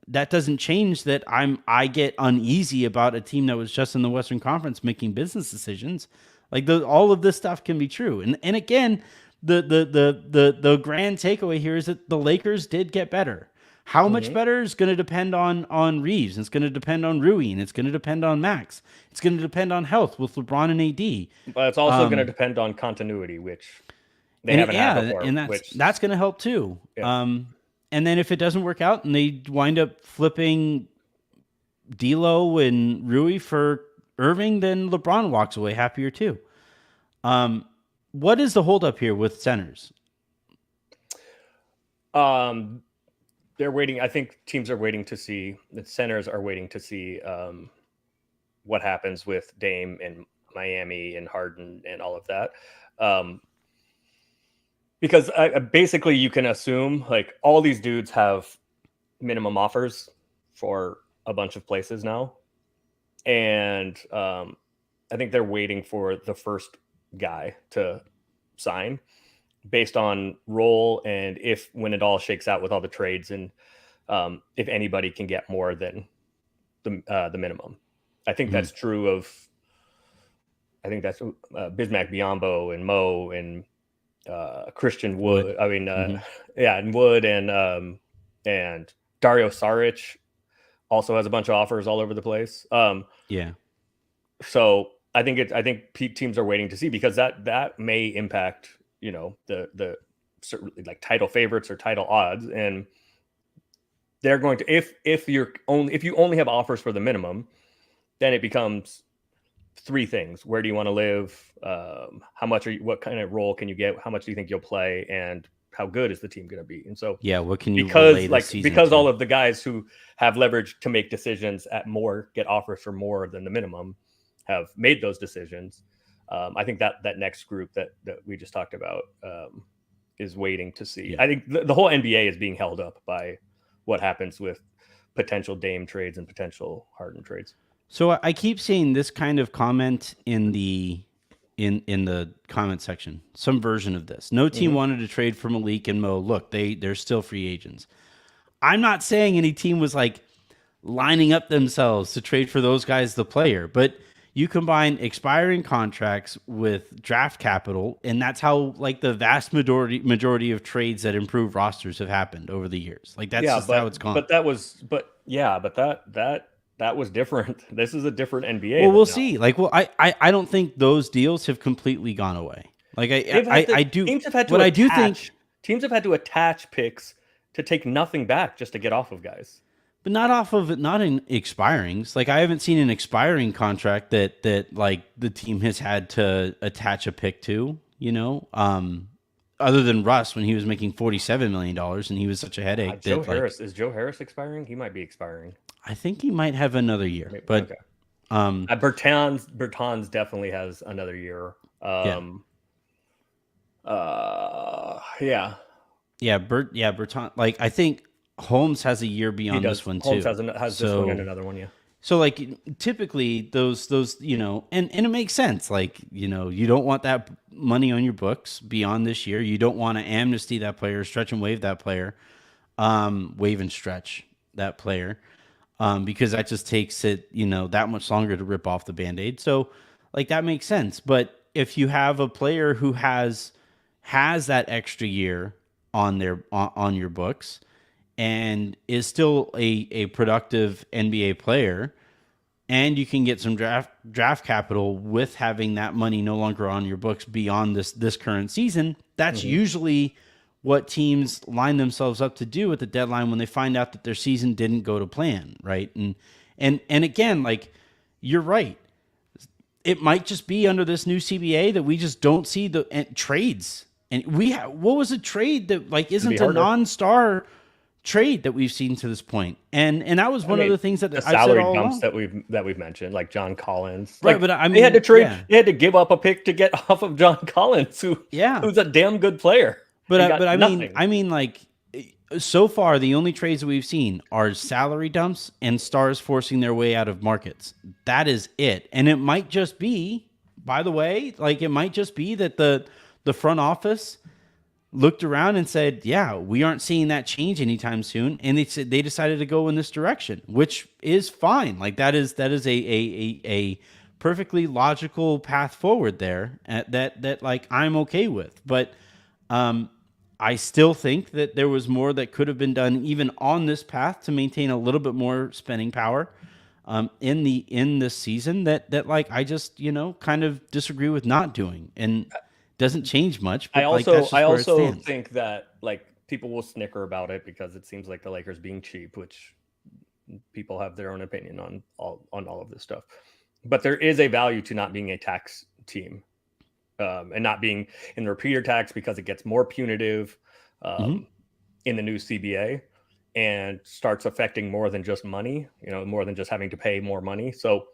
Speaker 1: That doesn't change that I get uneasy about a team that was just in the Western Conference making business decisions. Like all of this stuff can be true. And again, the grand takeaway here is that the Lakers did get better. How much better is going to depend on Reeves. It's going to depend on Rui, and it's going to depend on Max. It's going to depend on health with LeBron and AD.
Speaker 2: But it's also going to depend on continuity, which they haven't had before.
Speaker 1: And that's going to help too. Yeah. And then if it doesn't work out and they wind up flipping D'Lo and Rui for Irving, then LeBron walks away happier too. What is the holdup here with centers?
Speaker 2: They're waiting. I think teams are waiting to see, the centers are waiting to see what happens with Dame and Miami and Harden and all of that. Because basically you can assume like all these dudes have minimum offers for a bunch of places now. And I think they're waiting for the first guy to sign based on role, and when it all shakes out with all the trades, and if anybody can get more than the minimum. I think that's true of, I think that's Bismack Biyombo and Mo and Christian Wood. I mean, and Wood and Dario Saric also has a bunch of offers all over the place. So I think teams are waiting to see, because that may impact, the certainly like title favorites or title odds, and they're going to, if you only have offers for the minimum, then it becomes three things: where do you want to live, how much what kind of role can you get, how much do you think you'll play, and how good is the team going to be? And so
Speaker 1: what can you
Speaker 2: because all of the guys who have leverage to make decisions get offers for more than the minimum have made those decisions. I think that next group that we just talked about is waiting to see. I think the whole NBA is being held up by what happens with potential Dame trades and potential Harden trades.
Speaker 1: So I keep seeing this kind of comment in the comment section, some version of this. No team wanted to trade for Malik and Mo. Look, they're still free agents. I'm not saying any team was like lining up themselves to trade for those guys, the player, but you combine expiring contracts with draft capital, and that's how like the vast majority of trades that improve rosters have happened over the years. Like that's how it's gone.
Speaker 2: But that was different. This is a different NBA.
Speaker 1: Well, we'll see. Like, I don't think those deals have completely gone away. Like I do.
Speaker 2: Teams have had to attach picks to take nothing back just to get off of guys.
Speaker 1: But not in expirings. Like I haven't seen an expiring contract that like the team has had to attach a pick to, other than Russ when he was making $47 million and he was such a headache
Speaker 2: Joe
Speaker 1: that like
Speaker 2: Harris is Joe Harris expiring? He might be expiring.
Speaker 1: I think he might have another year.
Speaker 2: Maybe,
Speaker 1: But
Speaker 2: okay. Bertans definitely has another year.
Speaker 1: yeah.
Speaker 2: Yeah.
Speaker 1: Bertrand. Like I think Holmes has a year
Speaker 2: He
Speaker 1: beyond
Speaker 2: does.
Speaker 1: this one
Speaker 2: Holmes
Speaker 1: too.
Speaker 2: has this one and another one, yeah.
Speaker 1: So like typically those and it makes sense. Like you don't want that money on your books beyond this year. You don't want to amnesty that player, stretch and waive that player, waive and stretch that player, because that just takes it that much longer to rip off the Band-Aid. So like that makes sense. But if you have a player who has that extra year on your books and is still a productive NBA player, and you can get some draft capital with having that money no longer on your books beyond this current season, that's usually what teams line themselves up to do at the deadline when they find out that their season didn't go to plan, right? And again, like you're right. It might just be under this new CBA that we just don't see the trades. And what was a trade that like isn't a non-star trade that we've seen to this point? And that was one of the things that
Speaker 2: the
Speaker 1: I've said
Speaker 2: salary
Speaker 1: all
Speaker 2: dumps
Speaker 1: along.
Speaker 2: that we've mentioned, like John Collins.
Speaker 1: Right,
Speaker 2: Like,
Speaker 1: but I mean
Speaker 2: they had to trade.
Speaker 1: yeah.
Speaker 2: They had to give up a pick to get off of John Collins, who's a damn good player.
Speaker 1: But I mean like so far the only trades that we've seen are salary dumps and stars forcing their way out of markets. That is it. And it might just be, by the way, like it might just be that the front office looked around and said, yeah, we aren't seeing that change anytime soon. And they decided to go in this direction, which is fine. Like that is a perfectly logical path forward there that like I'm okay with. But I still think that there was more that could have been done even on this path to maintain a little bit more spending power in this season that like I just kind of disagree with not doing, and doesn't change much. But
Speaker 2: I also think that like people will snicker about it because it seems like the Lakers being cheap, which people have their own opinion on all of this stuff. But there is a value to not being a tax team. And not being in the repeater tax because it gets more punitive in the new CBA and starts affecting more than just money, more than just having to pay more money. So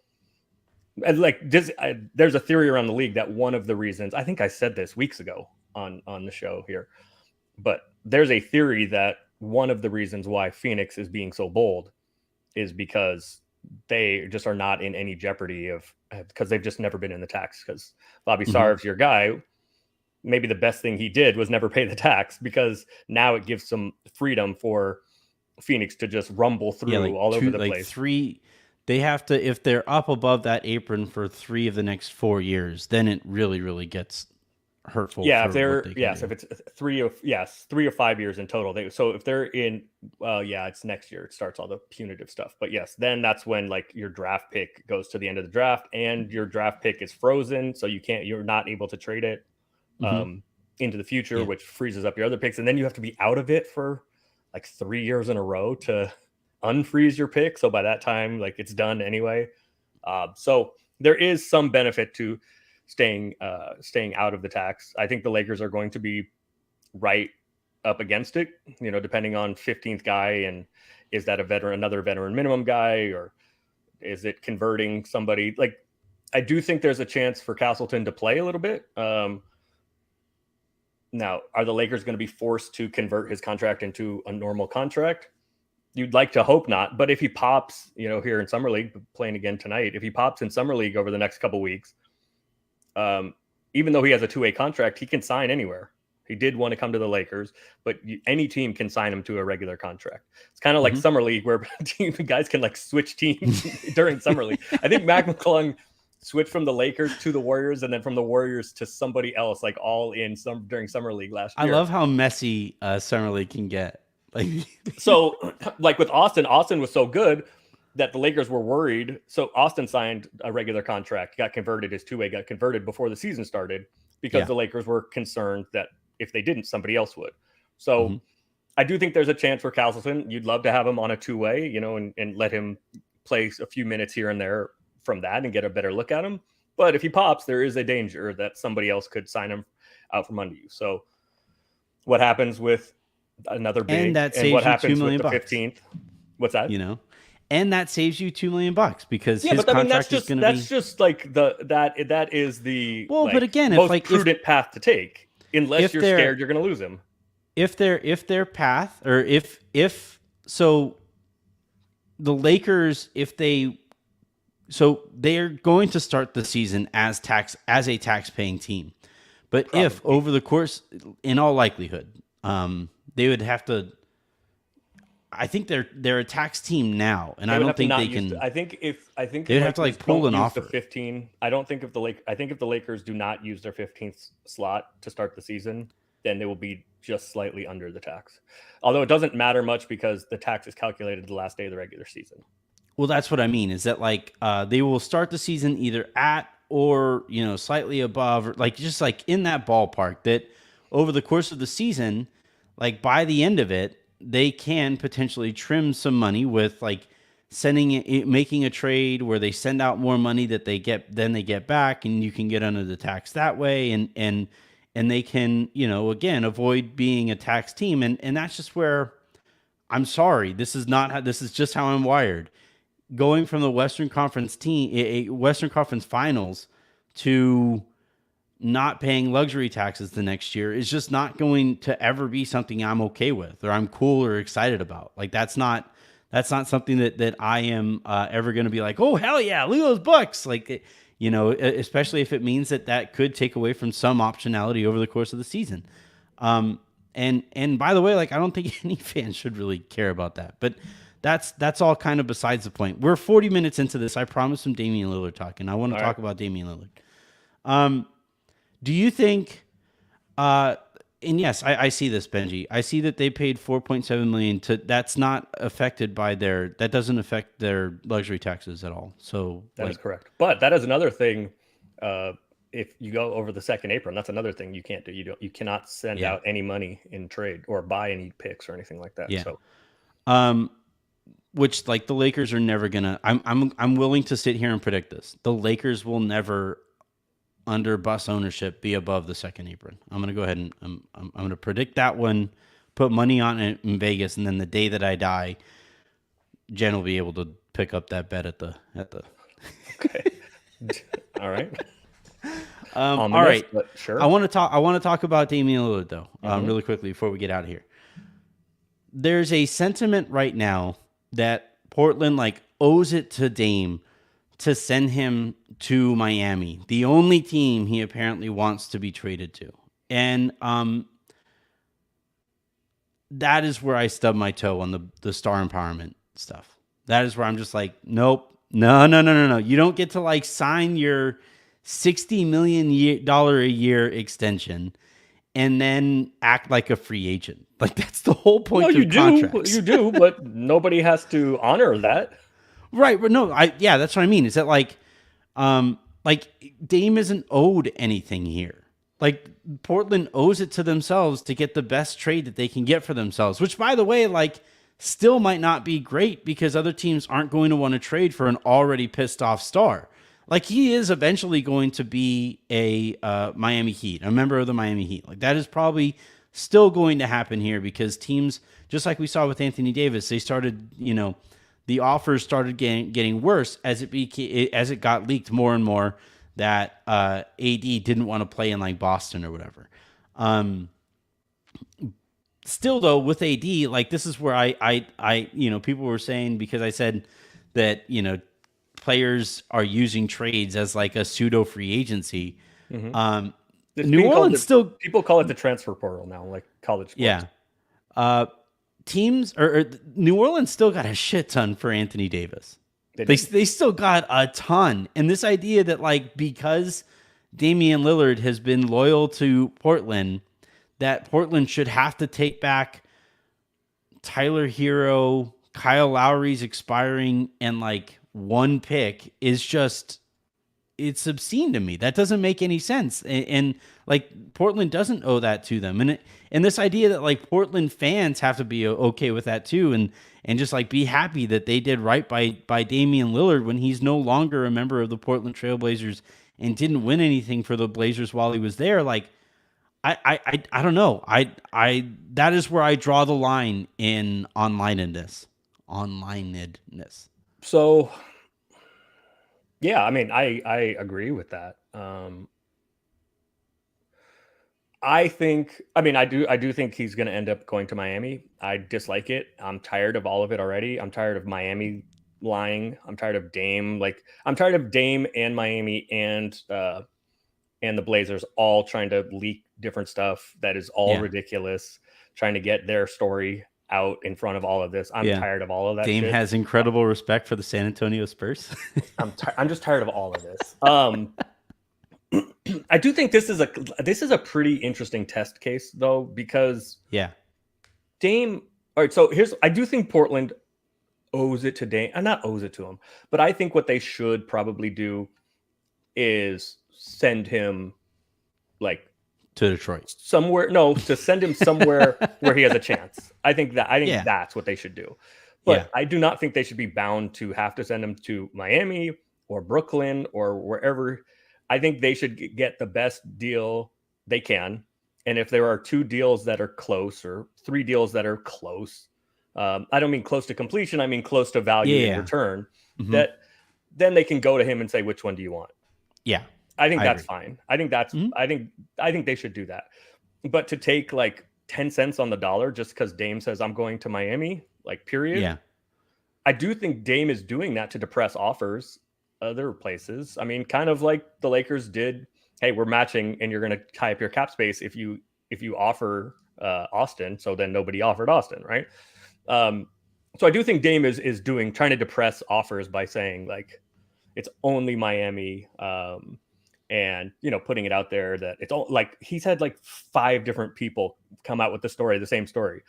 Speaker 2: like there's a theory around the league that one of the reasons, I think I said this weeks ago on the show here, but there's a theory that one of the reasons why Phoenix is being so bold is because they just are not in any jeopardy because they've just never been in the tax. Because Bobby Sarve's your guy. Maybe the best thing he did was never pay the tax, because now it gives some freedom for Phoenix to just rumble through all over the place.
Speaker 1: They have to, if they're up above that apron for 3 of the next 4 years, then it really, really gets hurtful.
Speaker 2: Yeah, if it's 3 or 5 years in total. So if they're in, it's next year. It starts all the punitive stuff. But yes, then that's when like your draft pick goes to the end of the draft, and your draft pick is frozen, so you're not able to trade it into the future, which freezes up your other picks, and then you have to be out of it for like 3 years in a row to unfreeze your pick. So by that time, like it's done anyway. So there is some benefit to staying out of the tax. I think the Lakers are going to be right up against it, depending on 15th guy, and is that another veteran minimum guy, or is it converting somebody? Like, I do think there's a chance for Castleton to play a little bit. Now, are the Lakers going to be forced to convert his contract into a normal contract? You'd like to hope not, but if he pops, here in Summer League, playing again tonight, if he pops in Summer League over the next couple weeks, even though he has a 2-way contract, he can sign anywhere. He did want to come to the Lakers, but any team can sign him to a regular contract. It's kind of like Summer League, where guys can like switch teams during Summer League. I think Mac McClung switched from the Lakers to the Warriors, and then from the Warriors to somebody else, like all in during Summer League last year.
Speaker 1: I love how messy Summer League can get. Like,
Speaker 2: so like with Austin was so good that the Lakers were worried. So Austin signed a regular contract, got converted, his 2-way got converted before the season started, because the Lakers were concerned that if they didn't, somebody else would. So I do think there's a chance for Castleton. You'd love to have him on a two-way, and let him play a few minutes here and there from that and get a better look at him. But if he pops, there is a danger that somebody else could sign him out from under you. So what happens with another big, and what happens with the 15th? What's that?
Speaker 1: And that saves you $2 million because his
Speaker 2: but
Speaker 1: contract is going to be.
Speaker 2: That's just like that is the
Speaker 1: but again,
Speaker 2: most prudent path to take, unless you're scared you're going to lose him.
Speaker 1: If their path, or if so, the Lakers, they're going to start the season as a tax paying team, but probably. If over the course, in all likelihood, they would have to. I think they're a tax team now, and I don't think they can.
Speaker 2: I think
Speaker 1: they'd have to pull an offer.
Speaker 2: The 15. I don't think I think if the Lakers do not use their 15th slot to start the season, then they will be just slightly under the tax. Although it doesn't matter much because the tax is calculated the last day of the regular season.
Speaker 1: Well, that's what I mean. Is that they will start the season either at or slightly above, or just in that ballpark. That over the course of the season, by the end of it, they can potentially trim some money with making a trade where they send out more money that they get back, and you can get under the tax that way, and they can again avoid being a tax team, and that's just where I'm sorry, this is just how I'm wired. Going from the Western Conference Finals to not paying luxury taxes the next year is just not going to ever be something I'm okay with, or I'm cool or excited about. That's not something that I am ever going to be like, oh, hell yeah, look at those Bucks. Especially if it means that could take away from some optionality over the course of the season. And by the way, I don't think any fan should really care about that, but that's all kind of besides the point. We're 40 minutes into this. I promised some Damian Lillard talk, and I want to talk about Damian Lillard. Do you think, and yes, I see this, Benji. I see that they paid $4.7 million that's not affected by that doesn't affect their luxury taxes at all. So
Speaker 2: that is correct. But that is another thing. If you go over the second apron, that's another thing you can't do. You cannot send out any money in trade or buy any picks or anything like that.
Speaker 1: Yeah.
Speaker 2: So,
Speaker 1: which the Lakers are never gonna. I'm willing to sit here and predict this. The Lakers will never, under Buss ownership, be above the second apron. I'm gonna go ahead and I'm gonna predict that one, put money on it in Vegas, and then the day that I die, Jen will be able to pick up that bet at the.
Speaker 2: Okay. All right.
Speaker 1: All right.
Speaker 2: Sure.
Speaker 1: I want to talk about Damian Lillard though, really quickly before we get out of here. There's a sentiment right now that Portland owes it to Dame to send him to Miami, the only team he apparently wants to be traded to. And that is where I stub my toe on the star empowerment stuff. That is where I'm just nope. No. You don't get to sign your $60 million a year extension and then act like a free agent. That's the whole point of contracts.
Speaker 2: You do, but nobody has to honor that.
Speaker 1: Right, but no, that's what I mean. Is that Dame isn't owed anything here. Portland owes it to themselves to get the best trade that they can get for themselves, which, by the way, still might not be great because other teams aren't going to want to trade for an already pissed off star. He is eventually going to be a Miami Heat, a member of the Miami Heat. That is probably still going to happen here because teams, just like we saw with Anthony Davis, they started, the offers started getting worse as it got leaked more and more that AD didn't want to play in Boston or whatever. Still though, with AD, this is where I people were saying, because I said that, players are using trades as a pseudo free agency.
Speaker 2: Mm-hmm.
Speaker 1: New Orleans
Speaker 2: people call it the transfer portal now, college sports.
Speaker 1: Yeah. Teams or New Orleans still got a shit ton for Anthony Davis. They still got a ton. And this idea that because Damian Lillard has been loyal to Portland, that Portland should have to take back Tyler Hero, Kyle Lowry's expiring, and one pick is just it's obscene to me. That doesn't make any sense. And like Portland doesn't owe that to them. And this idea that like Portland fans have to be okay with that too, and just like be happy that they did right by Damian Lillard when he's no longer a member of the Portland TrailBlazers and didn't win anything for the Blazers while he was there. Like I don't know. I that is where I draw the line in onlinedness. Onlinedness.
Speaker 2: So yeah, I mean, I agree with that. I do think he's going to end up going to Miami. I dislike it. I'm tired of all of it already. I'm tired of Miami lying. I'm tired of Dame. Like, I'm tired of Dame and Miami and the Blazers all trying to leak different stuff that is all ridiculous, trying to get their story out in front of all of this. I'm tired of all of that.
Speaker 1: Dame
Speaker 2: shit.
Speaker 1: has incredible respect for the San Antonio Spurs.
Speaker 2: I'm just tired of all of this. I do think this is a pretty interesting test case though, because Dame. All right, so I do think Portland owes it to Dame. Not owes it to him, but I think what they should probably do is send him like
Speaker 1: to Detroit
Speaker 2: somewhere. No, to send him somewhere where he has a chance. I think that's what they should do. But I do not think they should be bound to have to send him to Miami or Brooklyn or wherever. I think they should get the best deal they can. And if there are 2 deals that are close or 3 deals that are close, I don't mean close to completion. I mean close to value in return. That then they can go to him and say, which one do you want?
Speaker 1: Yeah.
Speaker 2: I think that's fine. I think that's, I think they should do that. But to take like 10 cents on the dollar just because Dame says I'm going to Miami, like period.
Speaker 1: Yeah.
Speaker 2: I do think Dame is doing that to depress offers other places. I mean, kind of like the Lakers did. Hey, we're matching and you're going to tie up your cap space if you offer Austin. So then nobody offered Austin. Right. So I do think Dame is trying to depress offers by saying like, it's only Miami. And, putting it out there that it's all like he's had like 5 different people come out with the same story.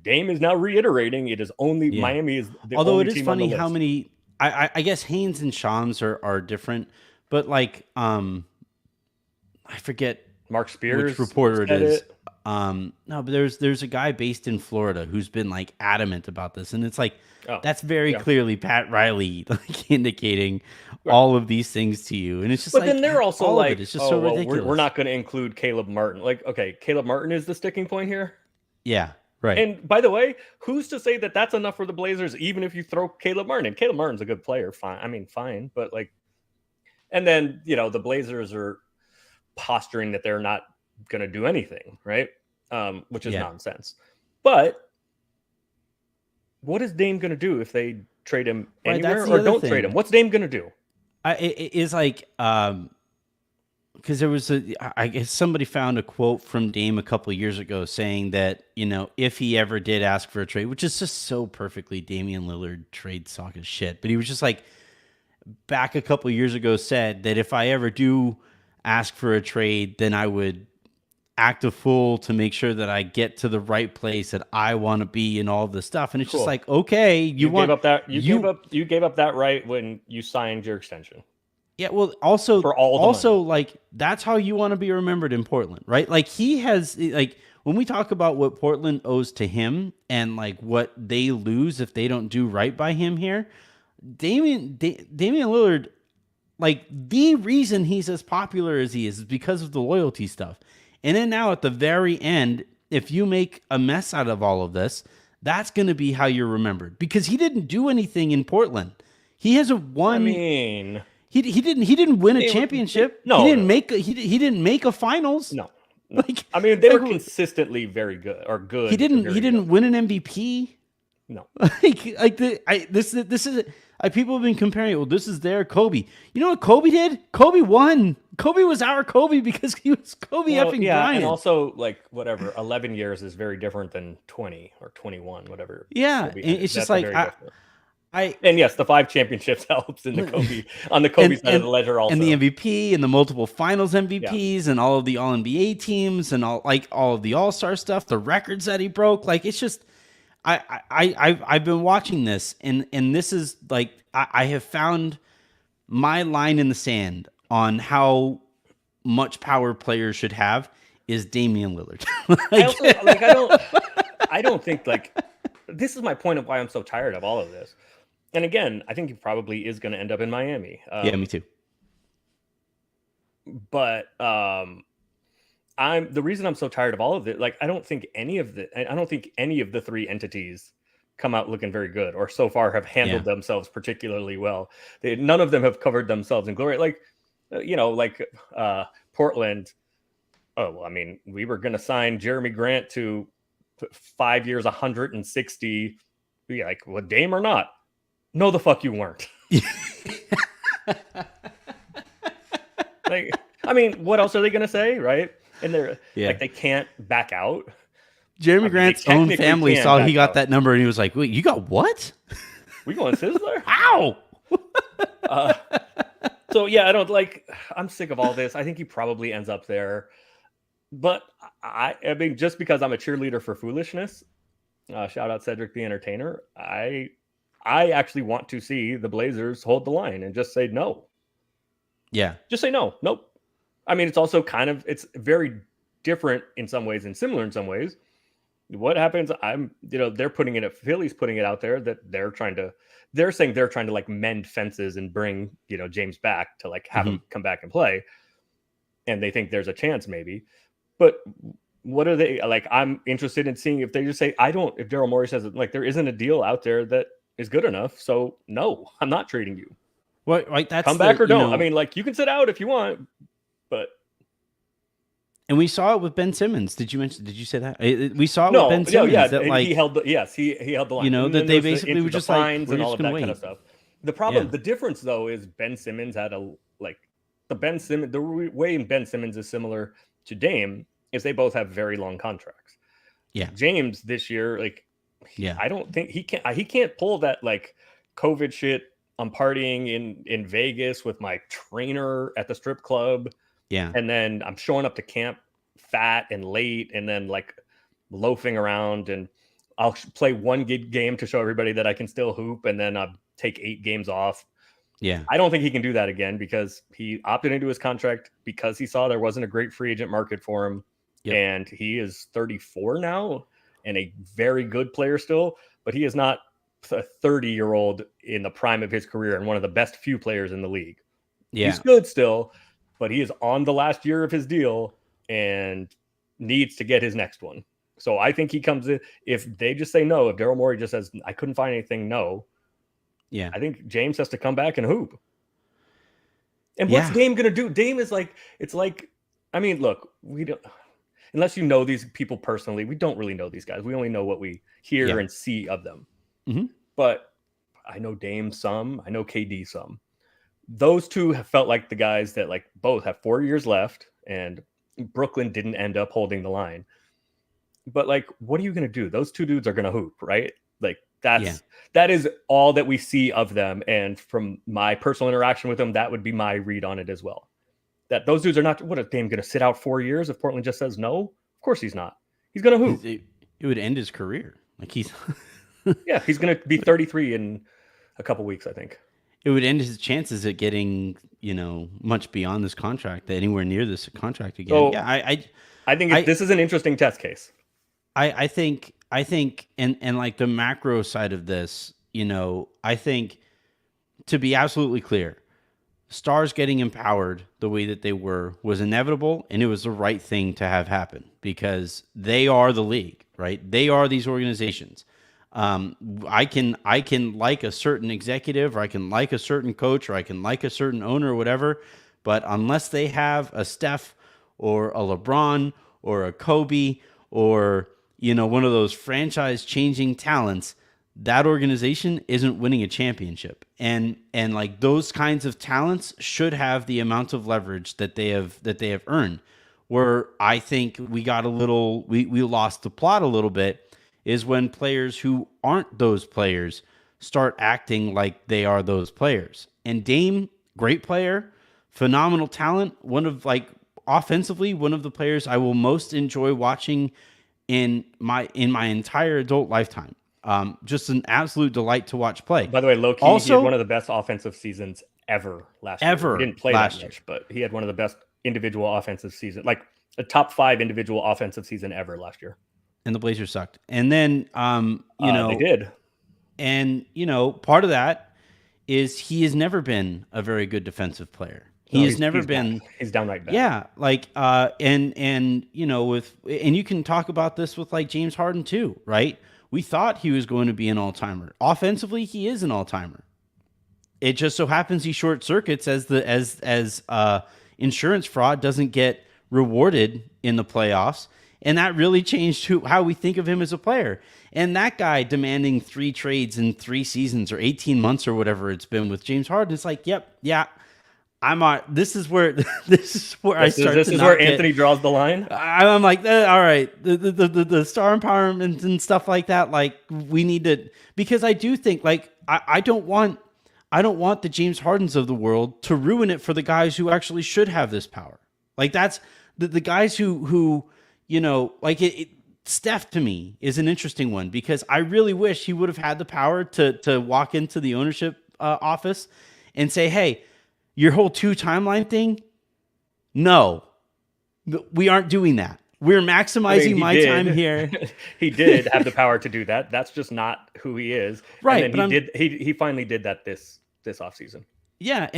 Speaker 2: Dame is now reiterating it is only Miami is the
Speaker 1: although
Speaker 2: only
Speaker 1: it is
Speaker 2: team
Speaker 1: funny
Speaker 2: on the
Speaker 1: how
Speaker 2: list.
Speaker 1: many I guess Haynes and Shams are different, but like I forget
Speaker 2: Mark Spears
Speaker 1: which reporter it is. No, but there's a guy based in Florida who's been like adamant about this, and it's like that's very clearly Pat Riley like indicating all of these things to you, and it's just.
Speaker 2: But
Speaker 1: like,
Speaker 2: then they're also like,
Speaker 1: it's just so ridiculous.
Speaker 2: We're not going to include Caleb Martin. Like, okay, Caleb Martin is the sticking point here.
Speaker 1: Yeah, right.
Speaker 2: And by the way, who's to say that that's enough for the Blazers? Even if you throw Caleb Martin, and Caleb Martin's a good player, fine, but like, and then the Blazers are posturing that they're not going to do anything, right? Which is nonsense. But what is Dame going to do if they trade him anywhere or don't trade him? What's Dame going to do?
Speaker 1: It is like because there was I guess somebody found a quote from Dame a couple of years ago saying that if he ever did ask for a trade, which is just so perfectly Damian Lillard trade sock as shit, but he was just like back a couple of years ago said that if I ever do ask for a trade, then I would act a fool to make sure that I get to the right place that I want to be and all of this stuff. And it's just like, okay, you gave up
Speaker 2: that right when you signed your extension.
Speaker 1: Yeah, well, also
Speaker 2: for all the money.
Speaker 1: Like that's how you want to be remembered in Portland, right? Like he has like when we talk about what Portland owes to him and like what they lose if they don't do right by him here, Damian Lillard, like the reason he's as popular as he is because of the loyalty stuff. And then now at the very end, if you make a mess out of all of this, that's going to be how you're remembered because he didn't do anything in Portland. He hasn't won.
Speaker 2: I mean,
Speaker 1: he didn't win a championship.
Speaker 2: No,
Speaker 1: he didn't make a finals.
Speaker 2: No.
Speaker 1: Like
Speaker 2: I mean, they were consistently very good or good.
Speaker 1: He didn't win an MVP.
Speaker 2: No.
Speaker 1: This is people have been comparing it. Well, this is their Kobe. You know what Kobe did? Kobe won. Kobe was our Kobe because he was Kobe effing Bryant.
Speaker 2: And also like whatever, 11 years is very different than 20 or 21, whatever.
Speaker 1: Yeah, it's just like
Speaker 2: and yes, the 5 championships helps in the Kobe on the Kobe side of the ledger also.
Speaker 1: And the MVP and the multiple finals MVPs and all of the all NBA teams and all of the All-Star stuff, the records that he broke. Like it's just I've been watching this and this is like I have found my line in the sand on how much power players should have is Damian Lillard.
Speaker 2: I also like I don't think like this is my point of why I'm so tired of all of this. And again, I think he probably is going to end up in Miami.
Speaker 1: Yeah, me too.
Speaker 2: But I'm the reason I'm so tired of all of it. Like I don't think any of the three entities come out looking very good, or so far have handled themselves particularly well. None of them have covered themselves in glory. Like Portland. Oh well, I mean, we were going to sign Jeremy Grant to 5 years, 160. Yeah, like, well, Dame or not? No, the fuck you weren't. Like, I mean, what else are they going to say, right? And they're like, they can't back out.
Speaker 1: Jeremy Grant's own family saw he got that number and he was like, "Wait, you got what?
Speaker 2: We going Sizzler?
Speaker 1: Ow!"
Speaker 2: So yeah, I'm sick of all this. I think he probably ends up there. But I mean, just because I'm a cheerleader for foolishness, shout out Cedric the Entertainer. I actually want to see the Blazers hold the line and just say no.
Speaker 1: Yeah,
Speaker 2: just say no. Nope. I mean, it's also it's very different in some ways and similar in some ways. What happens? They're putting it. Philly's putting it out there that they're saying they're trying to like mend fences and bring James back to like have him come back and play, and they think there's a chance maybe. But what are they like? I'm interested in seeing if they just say if Daryl Morey says like there isn't a deal out there that is good enough, so no, I'm not trading you.
Speaker 1: What like that's
Speaker 2: come back or don't. I mean, like you can sit out if you want, but.
Speaker 1: And we saw it with Ben Simmons. Did you say that? We saw it with Ben Simmons.
Speaker 2: Yeah,
Speaker 1: that like
Speaker 2: he held the line.
Speaker 1: That they basically were just like,
Speaker 2: and all of that kind of stuff. The problem, the difference though, is Ben Simmons had the way Ben Simmons is similar to Dame is they both have very long contracts.
Speaker 1: Yeah,
Speaker 2: James this year, I don't think he can't pull that like COVID shit. I'm partying in Vegas with my trainer at the strip club.
Speaker 1: Yeah.
Speaker 2: And then I'm showing up to camp fat and late and then like loafing around, and I'll play one game to show everybody that I can still hoop, and then I'll take 8 games off.
Speaker 1: Yeah.
Speaker 2: I don't think he can do that again because he opted into his contract because he saw there wasn't a great free agent market for him. Yep. And he is 34 now and a very good player still, but he is not a 30-year-old in the prime of his career and one of the best few players in the league.
Speaker 1: Yeah.
Speaker 2: He's good still, but he is on the last year of his deal and needs to get his next one. So I think he comes in. If they just say no, if Daryl Morey just says, I couldn't find anything, no.
Speaker 1: Yeah.
Speaker 2: I think James has to come back and hoop. And what's Dame going to do? Dame is like, I mean, look, we don't, unless you know these people personally, we don't really know these guys. We only know what we hear and see of them.
Speaker 1: Mm-hmm.
Speaker 2: But I know Dame some, I know KD some. Those two have felt like the guys that like both have 4 years left, and Brooklyn didn't end up holding the line. But like, what are you going to do? Those two dudes are going to hoop, right? Like that is all that we see of them. And from my personal interaction with them, that would be my read on it as well. That those dudes are not, what is Dame going to sit out 4 years if Portland just says no? Of course he's not. He's going to hoop.
Speaker 1: It would end his career. Like he's
Speaker 2: yeah, he's going to be 33 in a couple weeks, I think.
Speaker 1: It would end his chances at getting, much beyond this contract, anywhere near this contract again.
Speaker 2: So,
Speaker 1: yeah,
Speaker 2: I think this is an interesting test case.
Speaker 1: I think, and like the macro side of this, I think to be absolutely clear, stars getting empowered the way that they was inevitable, and it was the right thing to have happen because they are the league, right? They are these organizations. I can like a certain executive, or I can like a certain coach, or I can like a certain owner or whatever, but unless they have a Steph or a LeBron or a Kobe or, one of those franchise changing talents, that organization isn't winning a championship. And like those kinds of talents should have the amount of leverage that they have earned. Where I think we lost the plot a little bit is when players who aren't those players start acting like they are those players. And Dame, great player, phenomenal talent, offensively, one of the players I will most enjoy watching in my entire adult lifetime. Just an absolute delight to watch play.
Speaker 2: By the way, low-key, also, he had one of the best offensive seasons ever last year. He didn't play that much, but he had one of the best individual offensive season, like a top 5 individual offensive season ever last year.
Speaker 1: And the Blazers sucked. And then,
Speaker 2: they did.
Speaker 1: And, part of that is he has never been a very good defensive player. He's
Speaker 2: downright bad.
Speaker 1: Yeah. Like, and you can talk about this with like James Harden too, right? We thought he was going to be an all-timer. Offensively, he is an all-timer. It just so happens he short circuits as insurance fraud doesn't get rewarded in the playoffs. And that really changed how we think of him as a player. And that guy demanding 3 trades in 3 seasons or 18 months or whatever it's been with James Harden, it's like, I'm on. This is where
Speaker 2: Anthony draws the line.
Speaker 1: I'm like, all right, the star empowerment and stuff like that. Like, we need to, because I do think, like, I don't want the James Hardens of the world to ruin it for the guys who actually should have this power. Like, that's the guys who like it. Steph to me is an interesting one because I really wish he would have had the power to walk into the ownership office and say, hey, your whole 2 timeline thing, no, we aren't doing that. We're maximizing time here.
Speaker 2: He did have the power to do that. That's just not who he is.
Speaker 1: Right.
Speaker 2: And then he finally did that this offseason.
Speaker 1: Yeah,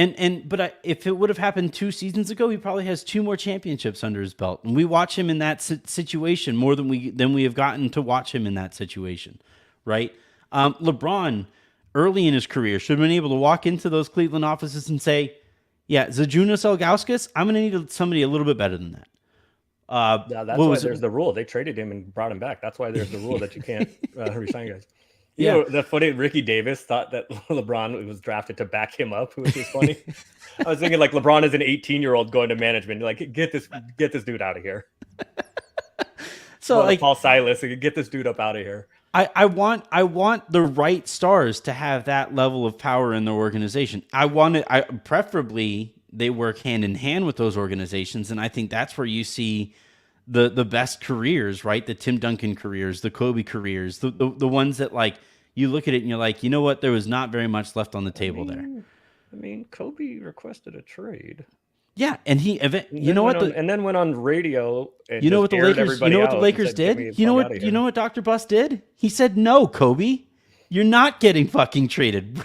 Speaker 1: but if it would have happened 2 seasons ago, he probably has 2 more championships under his belt, and we watch him in that situation more than we have gotten to watch him in that situation, right? LeBron, early in his career, should have been able to walk into those Cleveland offices and say, "Yeah, Zajunas Ilgauskas, I'm going to need somebody a little bit better than that."
Speaker 2: That's why there's the rule. They traded him and brought him back. That's why there's the rule that you can't resign guys. Yeah, the funny Ricky Davis thought that LeBron was drafted to back him up, which is funny. I was thinking like LeBron is an 18-year-old going to management, like get this dude out of here.
Speaker 1: So like
Speaker 2: Paul Silas, get this dude up out of here.
Speaker 1: I want the right stars to have that level of power in their organization. Preferably they work hand in hand with those organizations, and I think that's where you see the best careers, right? The Tim Duncan careers, the Kobe careers, the ones that like you look at it and you're like, you know what? There was not very much left on the table there.
Speaker 2: I mean, Kobe requested a trade.
Speaker 1: Yeah, and and
Speaker 2: then went on radio. And
Speaker 1: you know what the Lakers did? You know what Dr. Buss did? He said, "No, Kobe, you're not getting fucking traded."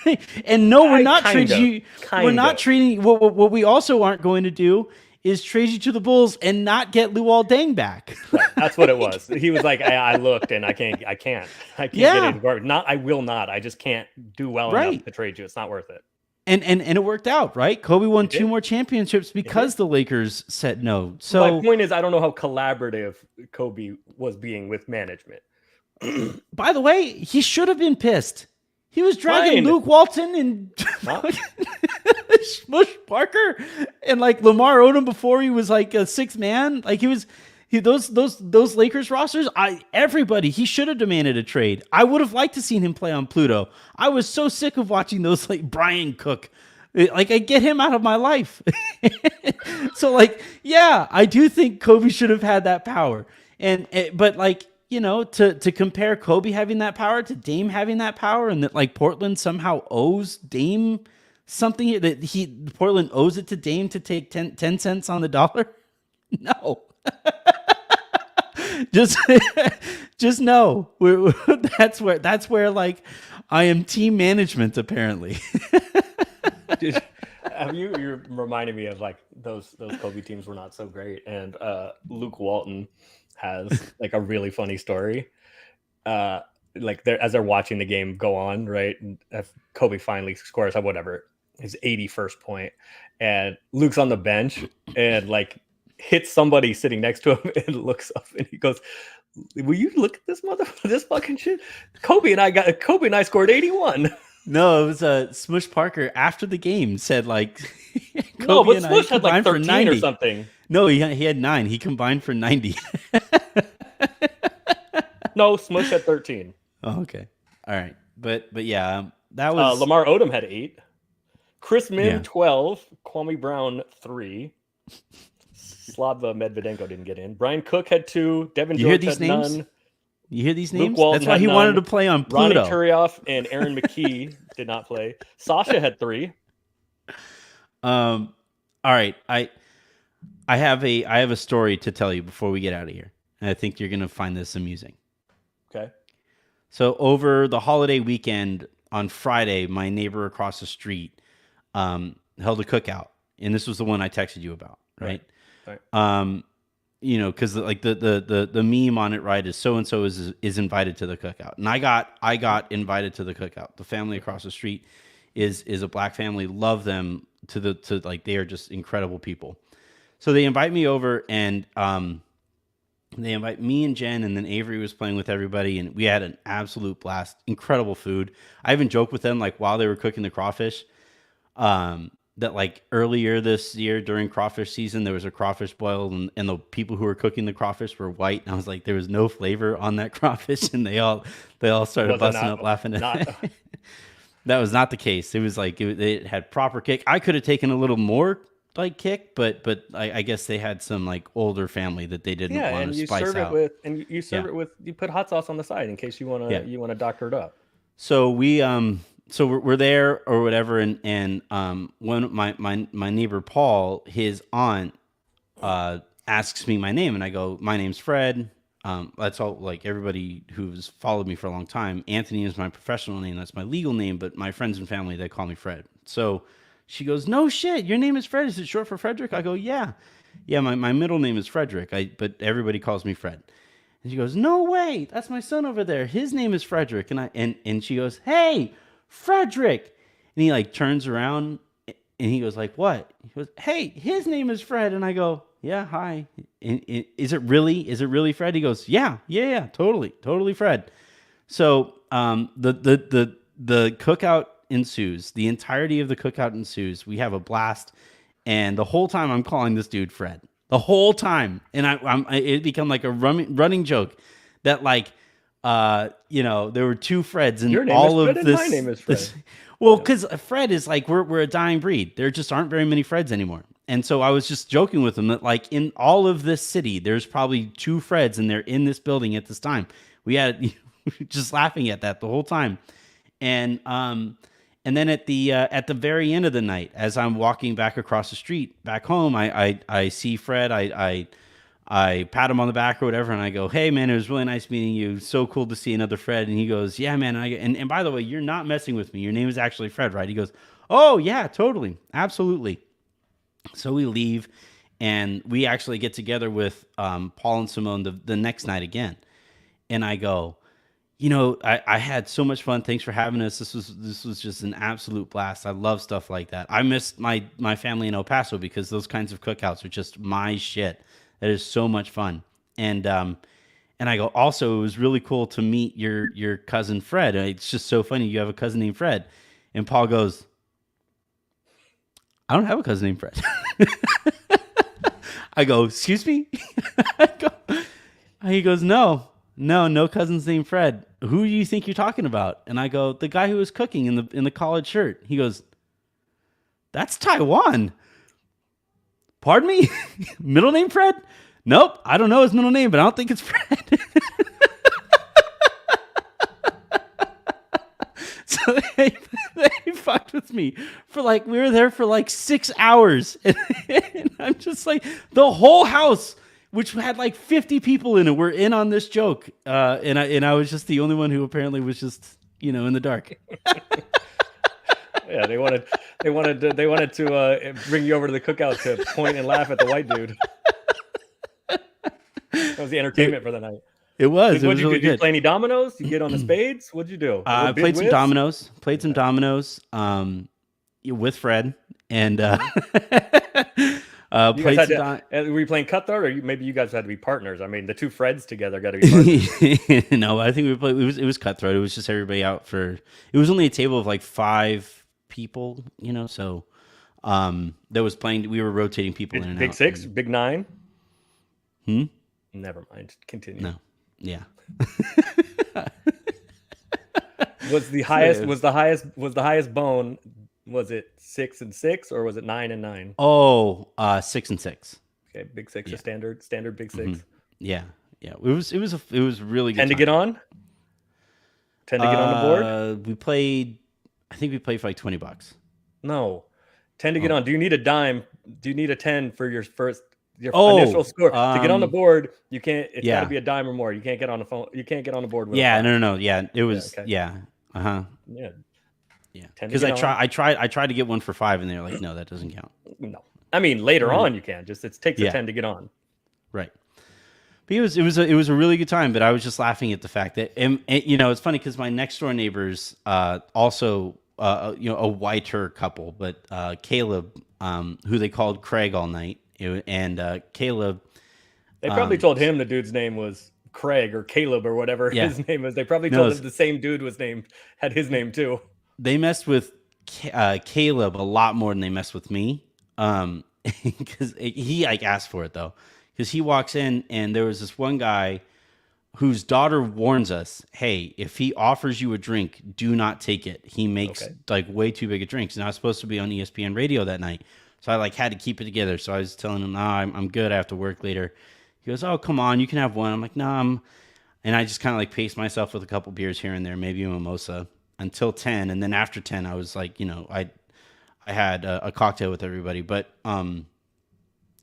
Speaker 1: And no, we're not trading you. We're not trading. What we also aren't going to do is trade you to the Bulls and not get Luol Deng back.
Speaker 2: Right, that's what it was. He was like, I looked and I can't get it. I will not. I just can't do well enough to trade you. It's not worth it.
Speaker 1: And it worked out, right? Kobe won 2 more championships because the Lakers said no. So
Speaker 2: my point is, I don't know how collaborative Kobe was being with management.
Speaker 1: By the way, he should have been pissed. He was dragging Luke Walton and Smush Parker and like Lamar Odom before he was like a 6th man. Like those Lakers rosters. Everybody, he should have demanded a trade. I would have liked to seen him play on Pluto. I was so sick of watching those like Brian Cook. Like I get him out of my life. So like, yeah, I do think Kobe should have had that power. But like, to compare Kobe having that power to Dame having that power, and that like Portland somehow owes Dame something, that Portland owes it to Dame to take 10 cents on the dollar. No. just no. That's where like I am team management apparently.
Speaker 2: Dude, you're reminding me of like those Kobe teams were not so great, and Luke Walton has like a really funny story. Like as they're watching the game go on, right? And if Kobe finally scores whatever his 81st point, and Luke's on the bench and like hits somebody sitting next to him and looks up and he goes, "Will you look at this fucking shit? Kobe and I scored 81."
Speaker 1: No, it was Smush Parker after the game said like
Speaker 2: Kobe no, but Smush had like 13 or something.
Speaker 1: No, he had 9. He combined for 90.
Speaker 2: No, Smush had 13.
Speaker 1: Oh, okay. All right. But yeah, that was
Speaker 2: Lamar Odom had 8. Chris Min 12, Kwame Brown 3. Slava Medvedenko didn't get in. Brian Cook had 2. Devin George had
Speaker 1: names?
Speaker 2: none.
Speaker 1: You hear these names? That's why he wanted to play on Pluto.
Speaker 2: Ronnie Turioff and Aaron McKee did not play. Sasha had 3.
Speaker 1: All right. I have a story to tell you before we get out of here. And I think you're gonna find this amusing.
Speaker 2: Okay.
Speaker 1: So over the holiday weekend on Friday, my neighbor across the street held a cookout, and this was the one I texted you about, right?
Speaker 2: Right.
Speaker 1: Because like the meme on it, right, is so and so is invited to the cookout, and I got invited to the cookout. The family across the street is a black family. Love them to like they are just incredible people. So they invite me over, and they invite me and Jen, and then Avery was playing with everybody, and we had an absolute blast. Incredible food. I even joked with them like while they were cooking the crawfish, that like earlier this year during crawfish season there was a crawfish boil, and the people who were cooking the crawfish were white, and I was like, there was no flavor on that crawfish, and they all started busting up laughing at it. That was not the case. It was like it had proper kick. I could have taken a little more like kick, but I guess they had some like older family that they didn't want to spice out.
Speaker 2: You serve it with you put hot sauce on the side in case you want to doctor it up.
Speaker 1: So we're there or whatever, and when my neighbor Paul, his aunt, asks me my name, and I go, my name's Fred. That's all. Like everybody who's followed me for a long time, Anthony is my professional name. That's my legal name, but my friends and family, they call me Fred. So she goes, no shit, your name is Fred. Is it short for Frederick? I go, yeah. My middle name is Frederick. But everybody calls me Fred. And she goes, no way, that's my son over there. His name is Frederick. And she goes, hey, Frederick. And he like turns around and he goes like, what? He goes, hey, his name is Fred. And I go, yeah, hi. And is it really Fred? He goes, yeah, totally Fred. So the cookout ensues. The entirety of the cookout ensues. We have a blast, and the whole time I'm calling this dude Fred. The whole time, and it become like a running joke that like there were two Freds, and
Speaker 2: your name
Speaker 1: all
Speaker 2: is
Speaker 1: of
Speaker 2: Fred
Speaker 1: this.
Speaker 2: And my name is Fred.
Speaker 1: Well, because Fred is like we're a dying breed. There just aren't very many Freds anymore. And so I was just joking with him that like in all of this city, there's probably two Freds, and they're in this building at this time. We had just laughing at that the whole time, and then at the very end of the night, as I'm walking back across the street back home, I see Fred. I pat him on the back or whatever, and I go, hey man, it was really nice meeting you. So cool to see another Fred. And he goes, yeah man. And by the way, you're not messing with me. Your name is actually Fred, right? He goes, oh yeah, totally, absolutely. So we leave, and we actually get together with Paul and Simone the next night again. And I go, I had so much fun. Thanks for having us. This was just an absolute blast. I love stuff like that. I missed my family in El Paso because those kinds of cookouts are just my shit. That is so much fun. And I go, also, it was really cool to meet your cousin Fred. It's just so funny. You have a cousin named Fred. And Paul goes, I don't have a cousin named Fred. I go, excuse me? He goes, no cousins named Fred. Who do you think you're talking about? And I go, the guy who was cooking in the collared shirt. He goes, that's Taiwan. Pardon me? Middle name Fred? Nope, I don't know his middle name, but I don't think it's Fred. So they fucked with me for like, we were there for like 6 hours. And I'm just like, the whole house, which had like 50 people in it, were in on this joke. And I was just the only one who apparently was just, in the dark.
Speaker 2: Yeah, they wanted to bring you over to the cookout to point and laugh at the white dude. That was the entertainment for the night.
Speaker 1: It was.
Speaker 2: What'd you
Speaker 1: really
Speaker 2: do? Did you
Speaker 1: good.
Speaker 2: play any dominoes? You get on the spades? What'd you do?
Speaker 1: I played some dominoes. With Fred, and played some.
Speaker 2: Were you playing cutthroat, or maybe you guys had to be partners? I mean, the two Freds together got to be partners.
Speaker 1: No, I think we played. It was cutthroat. It was just everybody out for. It was only a table of like 5 people, so that was playing. We were rotating people in and
Speaker 2: big
Speaker 1: out.
Speaker 2: 6, big 9. Never mind. Continue.
Speaker 1: No. Yeah.
Speaker 2: Was the highest bone? Was it 6 and 6, or was it 9 and 9?
Speaker 1: Oh, 6 and 6.
Speaker 2: Okay, big 6 is standard big 6.
Speaker 1: Yeah. It was really good.
Speaker 2: 10 to get on. 10 to get on the board.
Speaker 1: I think we played for like $20.
Speaker 2: No, 10 to get on. Do you need a dime? Do you need a 10 for your initial score to get on the board? You can't. It's got to be a dime or more. You can't get on the phone. You can't get on the board with.
Speaker 1: Yeah, no. Yeah, it was. Yeah.
Speaker 2: Yeah.
Speaker 1: Yeah. Because I tried to get one for 5, and they're like, no, that doesn't count.
Speaker 2: No, I mean later on you can. Just it takes a 10 to get on.
Speaker 1: Right. But it was a really good time. But I was just laughing at the fact that, and it's funny because my next door neighbors also a whiter couple, but Caleb, who they called Craig all night, and Caleb.
Speaker 2: They probably told him the dude's name was Craig or Caleb or whatever his name was. They probably told him the same dude had his name too.
Speaker 1: They messed with Caleb a lot more than they messed with me, because he asked for it though, because he walks in and there was this one guy whose daughter warns us, hey, if he offers you a drink, do not take it. He makes way too big a drinks. And I was supposed to be on ESPN radio that night, so I had to keep it together. So I was telling him, I'm good. I have to work later. He goes, oh, come on, you can have one. I'm like, no, and I just kind of paced myself with a couple beers here and there, maybe a mimosa, until 10. And then after 10, I was like, I had a cocktail with everybody. But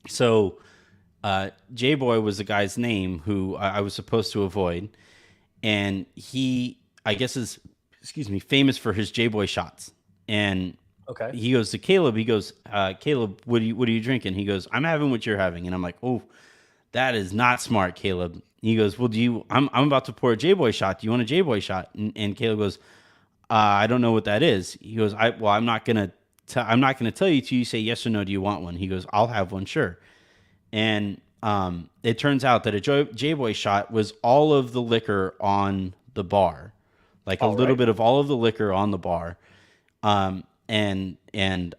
Speaker 1: so J-Boy was the guy's name who I was supposed to avoid. And he, I guess, is, famous for his J-Boy shots. And he goes to Caleb. He goes, Caleb, what are you drinking? He goes, I'm having what you're having. And I'm like, oh, that is not smart, Caleb. He goes, well, I'm about to pour a J-Boy shot. Do you want a J-Boy shot? And Caleb goes, I don't know what that is. He goes, I'm not gonna tell you till you say yes or no. Do you want one? He goes, I'll have one, sure. And it turns out that a J-Boy shot was all of the liquor on the bar, like a little bit of all of the liquor on the bar, and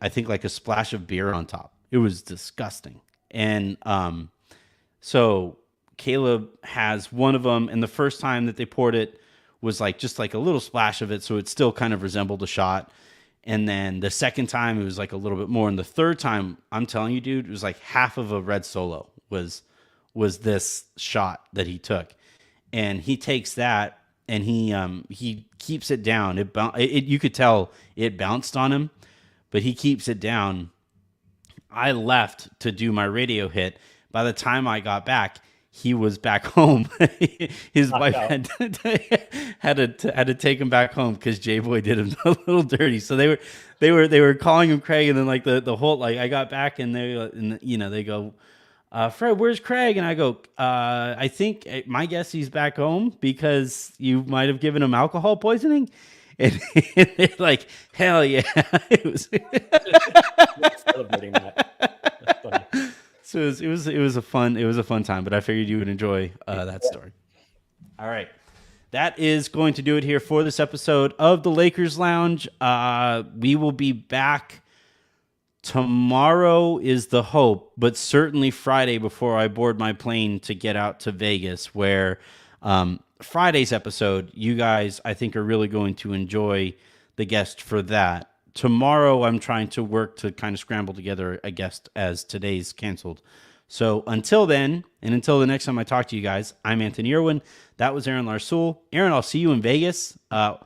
Speaker 1: I think like a splash of beer on top. It was disgusting. And so Caleb has one of them, and the first time that they poured it was just a little splash of it, so it still kind of resembled a shot. And then the second time it was like a little bit more, and the third time, I'm telling you, dude, it was like half of a red Solo was this shot that he took. And he takes that and he keeps it down. It you could tell it bounced on him, but he keeps it down. I left to do my radio hit. By the time I got back, he was back home. His wife had to take him back home because J-Boy did him a little dirty. So they were calling him Craig, and then the whole I got back and they go, Fred, where's Craig? And I go, I think my guess he's back home because you might have given him alcohol poisoning. And they're like, hell yeah! It was
Speaker 2: celebrating that. That's funny.
Speaker 1: So it was a fun time, but I figured you would enjoy that story. All right, that is going to do it here for this episode of the Lakers Lounge. We will be back tomorrow is the hope, but certainly Friday before I board my plane to get out to Vegas, where Friday's episode, you guys, I think, are really going to enjoy the guest for that. Tomorrow, I'm trying to work to kind of scramble together a guest as today's canceled. So until then, and until the next time I talk to you guys, I'm Anthony Irwin. That was Aaron Larsoul. Aaron, I'll see you in Vegas. Not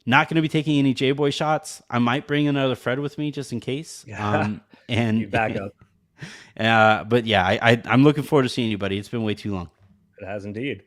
Speaker 1: going to be taking any J-Boy shots. I might bring another Fred with me just in case. And
Speaker 2: you back up.
Speaker 1: But yeah, I'm looking forward to seeing you, buddy. It's been way too long.
Speaker 2: It has indeed.